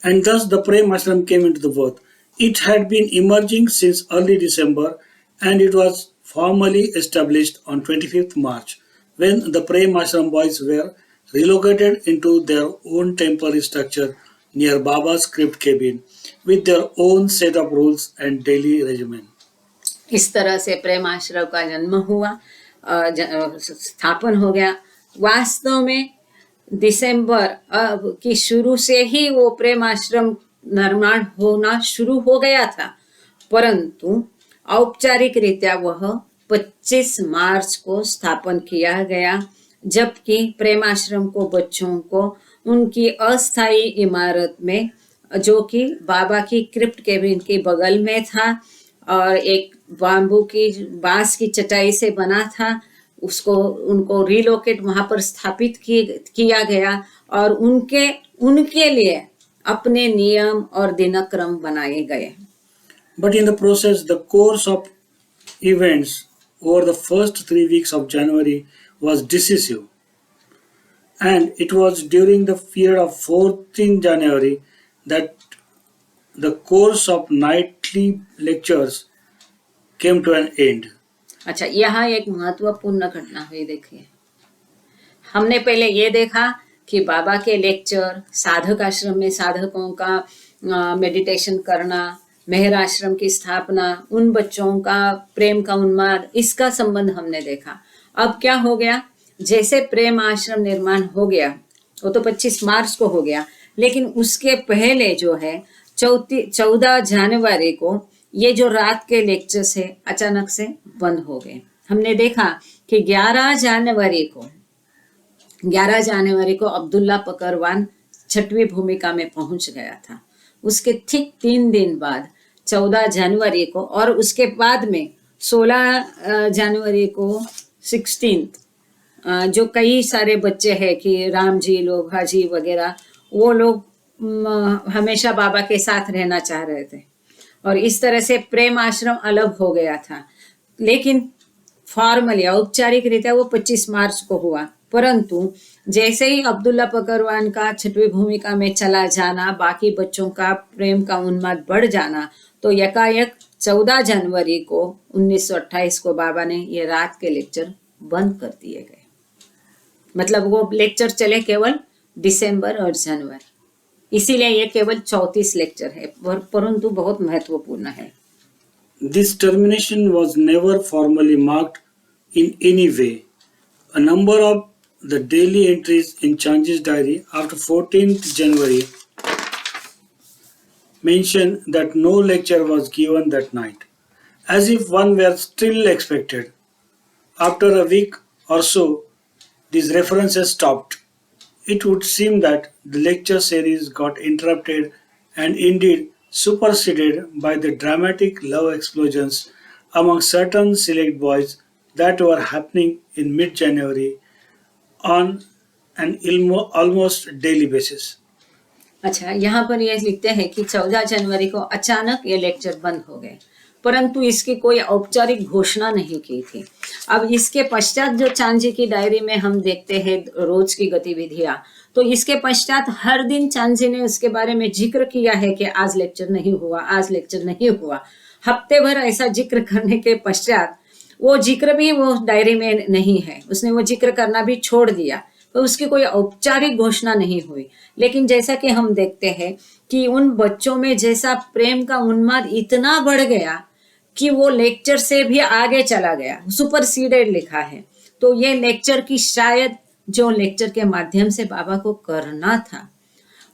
And thus the Prem Ashram came into the birth. It had been emerging since early December, and it was formally established on 25th March, when the Prem Ashram boys were relocated into their own temporary structure near Baba's crypt cabin, with their own set of rules and daily regimen. इस तरह से प्रेम आश्रम का जन्म हुआ, स्थापन हो गया. वास्तव में दिसंबर की शुरू से ही वो प्रेम आश्रम निर्माण होना शुरू हो गया था, परंतु औपचारिक रीत्या वह 25 मार्च को स्थापन किया गया, जबकि प्रेम आश्रम को बच्चों को उनकी अस्थायी इमारत में, जो कि बाबा की क्रिप्ट केबिन के बगल में था और एक बांबू की बांस की चटाई से बना था, उसको उनको रिलोकेट वहां पर स्थापित किया गया और उनके लिए अपने नियम और दिनक्रम बनाए गए. But in the process, the course of events over the first 3 weeks of January was decisive, and it was during the period of 14th January that the course of nightly lectures came to an end. अच्छा, यहाँ एक महत्वपूर्ण घटना हुई. देखिए, हमने पहले ये देखा कि बाबा के लेक्चर, साधक आश्रम में साधकों का मेडिटेशन करना, मेहर आश्रम की स्थापना, उन बच्चों का प्रेम का उन्माद, इसका संबंध हमने देखा. अब क्या हो गया, जैसे प्रेम आश्रम निर्माण हो गया, वो तो 25 मार्च को हो गया, लेकिन उसके पहले जो है 14 जनवरी को ये जो रात के लेक्चर्स है अचानक से बंद हो गए. हमने देखा कि 11 जनवरी को अब्दुल्ला पकरवान 6वीं भूमिका में पहुंच गया था. उसके ठीक 3 दिन बाद 14 जनवरी को, और उसके बाद में 16 जनवरी को 16 जो कई सारे बच्चे हैं कि राम जी, लोभा जी वगैरह, वो लोग हमेशा बाबा के साथ रहना चाह रहे थे, और इस तरह से प्रेम आश्रम अलग हो गया था. लेकिन फॉर्मली, औपचारिक रीत्या वो 25 मार्च को हुआ, परंतु जैसे ही अब्दुल्ला पकरवान का 6वीं भूमिका में चला जाना, बाकी बच्चों का प्रेम का उन्माद बढ़ जाना, तो यकायक 14 जनवरी को 1928 को बाबा ने ये रात के लेक्चर बंद कर दिए गए. मतलब वो लेक्चर चले केवल दिसंबर और जनवरी, इसीलिए ये केवल 34 लेक्चर है, परंतु बहुत महत्वपूर्ण है. This termination was never formally marked in any way. A number of the daily entries in Chanji's diary after 14th January mention that no lecture was given that night, as if one were still expected. After a week or so, these references stopped. It would seem that the lecture series got interrupted and indeed superseded by the dramatic love explosions among certain select boys that were happening in mid January on an almost daily basis. अच्छा, यहाँ पर ये लिखते हैं कि 14 जनवरी को अचानक ये लेक्चर बंद हो गए, परंतु इसकी कोई औपचारिक घोषणा नहीं की थी। अब इसके पश्चात जो चांजी की डायरी में हम देखते हैं रोज की गतिविधियां, तो इसके पश्चात हर दिन चांजी ने उसके बारे में जिक्र किया है कि आज लेक्चर नहीं हुआ, आज लेक्चर नहीं हुआ। हफ्ते भर ऐसा जिक्र करने के पश्चात वो जिक्र भी वो डायरी में नहीं है, उसने वो जिक्र करना भी छोड़ दिया, तो उसकी कोई औपचारिक घोषणा नहीं हुई। लेकिन जैसा कि हम देखते हैं कि उन बच्चों में जैसा प्रेम का उन्माद इतना बढ़ गया कि वो लेक्चर से भी आगे चला गया, सुपरसीडेड लिखा है। तो ये लेक्चर की शायद जो लेक्चर के माध्यम से बाबा को करना था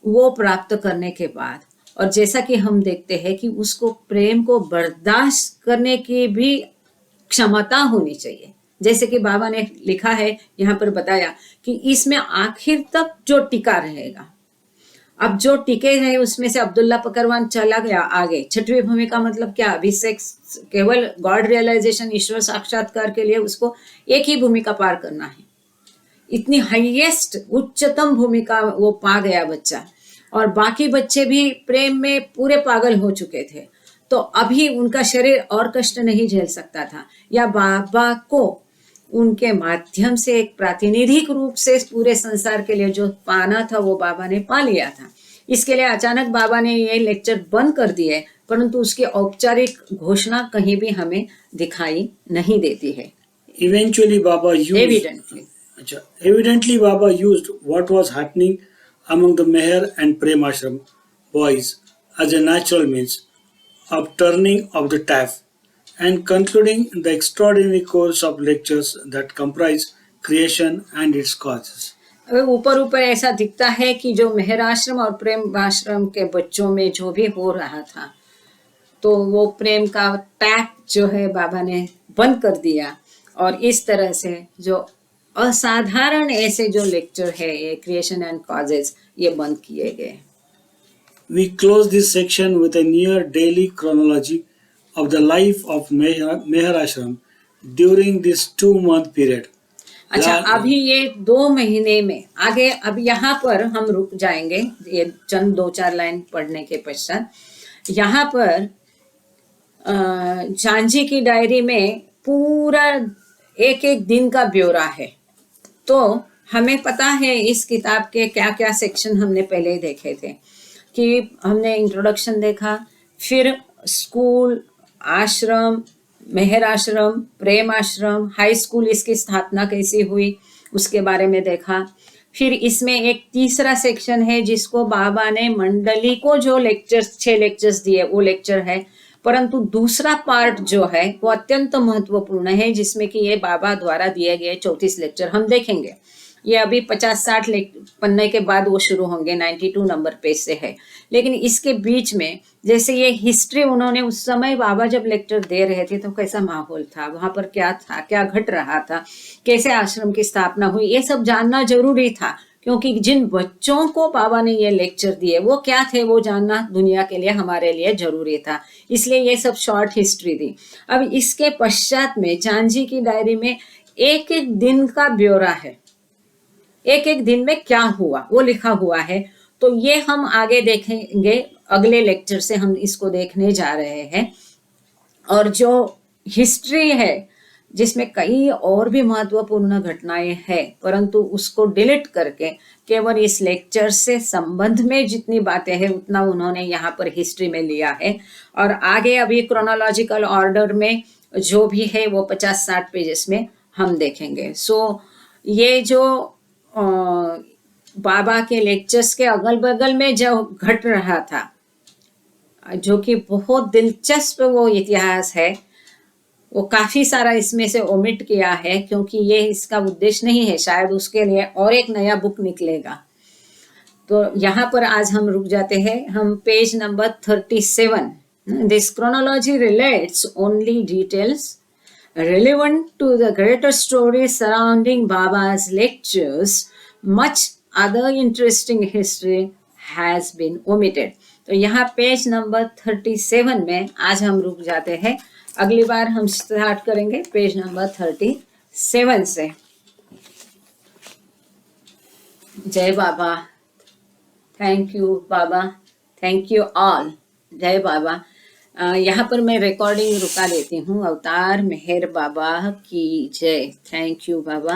वो प्राप्त करने के बाद, और जैसा कि हम देखते हैं कि उसको प्रेम को बर्दाश्त करने की भी क्षमता होनी चाहिए। जैसे कि बाबा ने लिखा है, यहाँ पर बताया कि इसमें आखिर तक जो टिका रहेगा। अब जो टिके रहे उसमें से अब्दुल्ला पकरवान चला गया आगे। छठवीं भूमिका मतलब क्या? अभिषेक केवल गॉड रियलाइजेशन, ईश्वर साक्षात्कार के लिए उसको एक ही भूमिका पार करना है। इतनी हाईएस्ट उच्चतम भूमिका वो पा गया बच्चा, और बाकी बच्चे भी प्रेम में पूरे पागल हो चुके थे। तो अभी उनका शरीर और कष्ट नहीं झेल सकता था, या बाबा को उनके माध्यम से एक प्रातिनिधिक रूप से पूरे संसार के लिए जो पाना था वो बाबा ने पा लिया था। इसके लिए अचानक बाबा ने ये लेक्चर बंद कर दिए, परंतु उसकी औपचारिक घोषणा कहीं भी हमें दिखाई नहीं देती है। Evidently Baba used what was happening among the Meher and Prem Ashram boys as a natural means of turning of the tap and concluding the extraordinary course of lectures that comprise creation and its causes. ऊपर ऊपर ऐसा दिखता है कि जो मेहर आश्रम और प्रेम आश्रम के बच्चों में जो भी हो रहा था, तो वो प्रेम का टैप जो है बाबा ने बंद कर दिया, और इस तरह से जो असाधारण ऐसे जो लेक्चर है ये क्रिएशन एंड कॉजेस, ये बंद किए गए। We close this section with a near daily chronology of the life of Meher Ashram during this 2-month period. अच्छा, अभी ये 2 महीने में आगे, अब यहाँ पर हम रुक जाएंगे ये चंद 2-4 लाइन पढ़ने के पश्चात। यहाँ पर चांजी की डायरी में पूरा एक एक दिन का ब्यौरा है। तो हमें पता है इस किताब के क्या क्या सेक्शन हमने पहले देखे थे, कि हमने इंट्रोडक्शन देखा, फिर स्कूल, आश्रम, मेहर आश्रम, प्रेम आश्रम, हाई स्कूल, इसकी स्थापना कैसी हुई उसके बारे में देखा। फिर इसमें एक तीसरा सेक्शन है जिसको बाबा ने मंडली को जो लेक्चर्स 6 लेक्चर्स दिए वो लेक्चर है, परंतु दूसरा पार्ट जो है वो अत्यंत महत्वपूर्ण है, जिसमें कि ये बाबा द्वारा दिए गए 34 लेक्चर हम देखेंगे। ये अभी 50-60 पन्ने के बाद वो शुरू होंगे, 92 नंबर पेज से है। लेकिन इसके बीच में जैसे ये हिस्ट्री उन्होंने उस समय बाबा जब लेक्चर दे रहे थे तो कैसा माहौल था, वहां पर क्या था, क्या घट रहा था, कैसे आश्रम की स्थापना हुई, ये सब जानना जरूरी था, क्योंकि जिन बच्चों को बाबा ने ये लेक्चर दिए वो क्या थे वो जानना दुनिया के लिए, हमारे लिए जरूरी था। इसलिए ये सब शॉर्ट हिस्ट्री दी। अब इसके पश्चात में चांजी की डायरी में एक एक दिन का ब्यौरा है, एक एक दिन में क्या हुआ वो लिखा हुआ है। तो ये हम आगे देखेंगे, अगले लेक्चर से हम इसको देखने जा रहे हैं। और जो हिस्ट्री है जिसमें कई और भी महत्वपूर्ण घटनाएं हैं, परंतु उसको डिलीट करके केवल इस लेक्चर से संबंध में जितनी बातें हैं उतना उन्होंने यहाँ पर हिस्ट्री में लिया है। और आगे अभी क्रोनोलॉजिकल ऑर्डर में जो भी है वो 50-60 पेजेस में हम देखेंगे। सो ये जो बाबा के लेक्चर्स के अगल बगल में जो घट रहा था, जो कि बहुत दिलचस्प वो इतिहास है, वो काफी सारा इसमें से ओमिट किया है क्योंकि ये इसका उद्देश्य नहीं है, शायद उसके लिए और एक नया बुक निकलेगा। तो यहाँ पर आज हम रुक जाते हैं, हम page number 37। This chronology relates only details relevant to the greater story surrounding Baba's lectures. Much other interesting history has been omitted. तो यहाँ पेज नंबर 37 में आज हम रुक जाते हैं। अगली बार हम स्टार्ट करेंगे पेज नंबर 37 से। जय Baba. Thank you Baba, thank you all. जय बाबा। यहाँ पर मैं रिकॉर्डिंग रुका देती हूँ। अवतार मेहर बाबा की जय। Thank you Baba.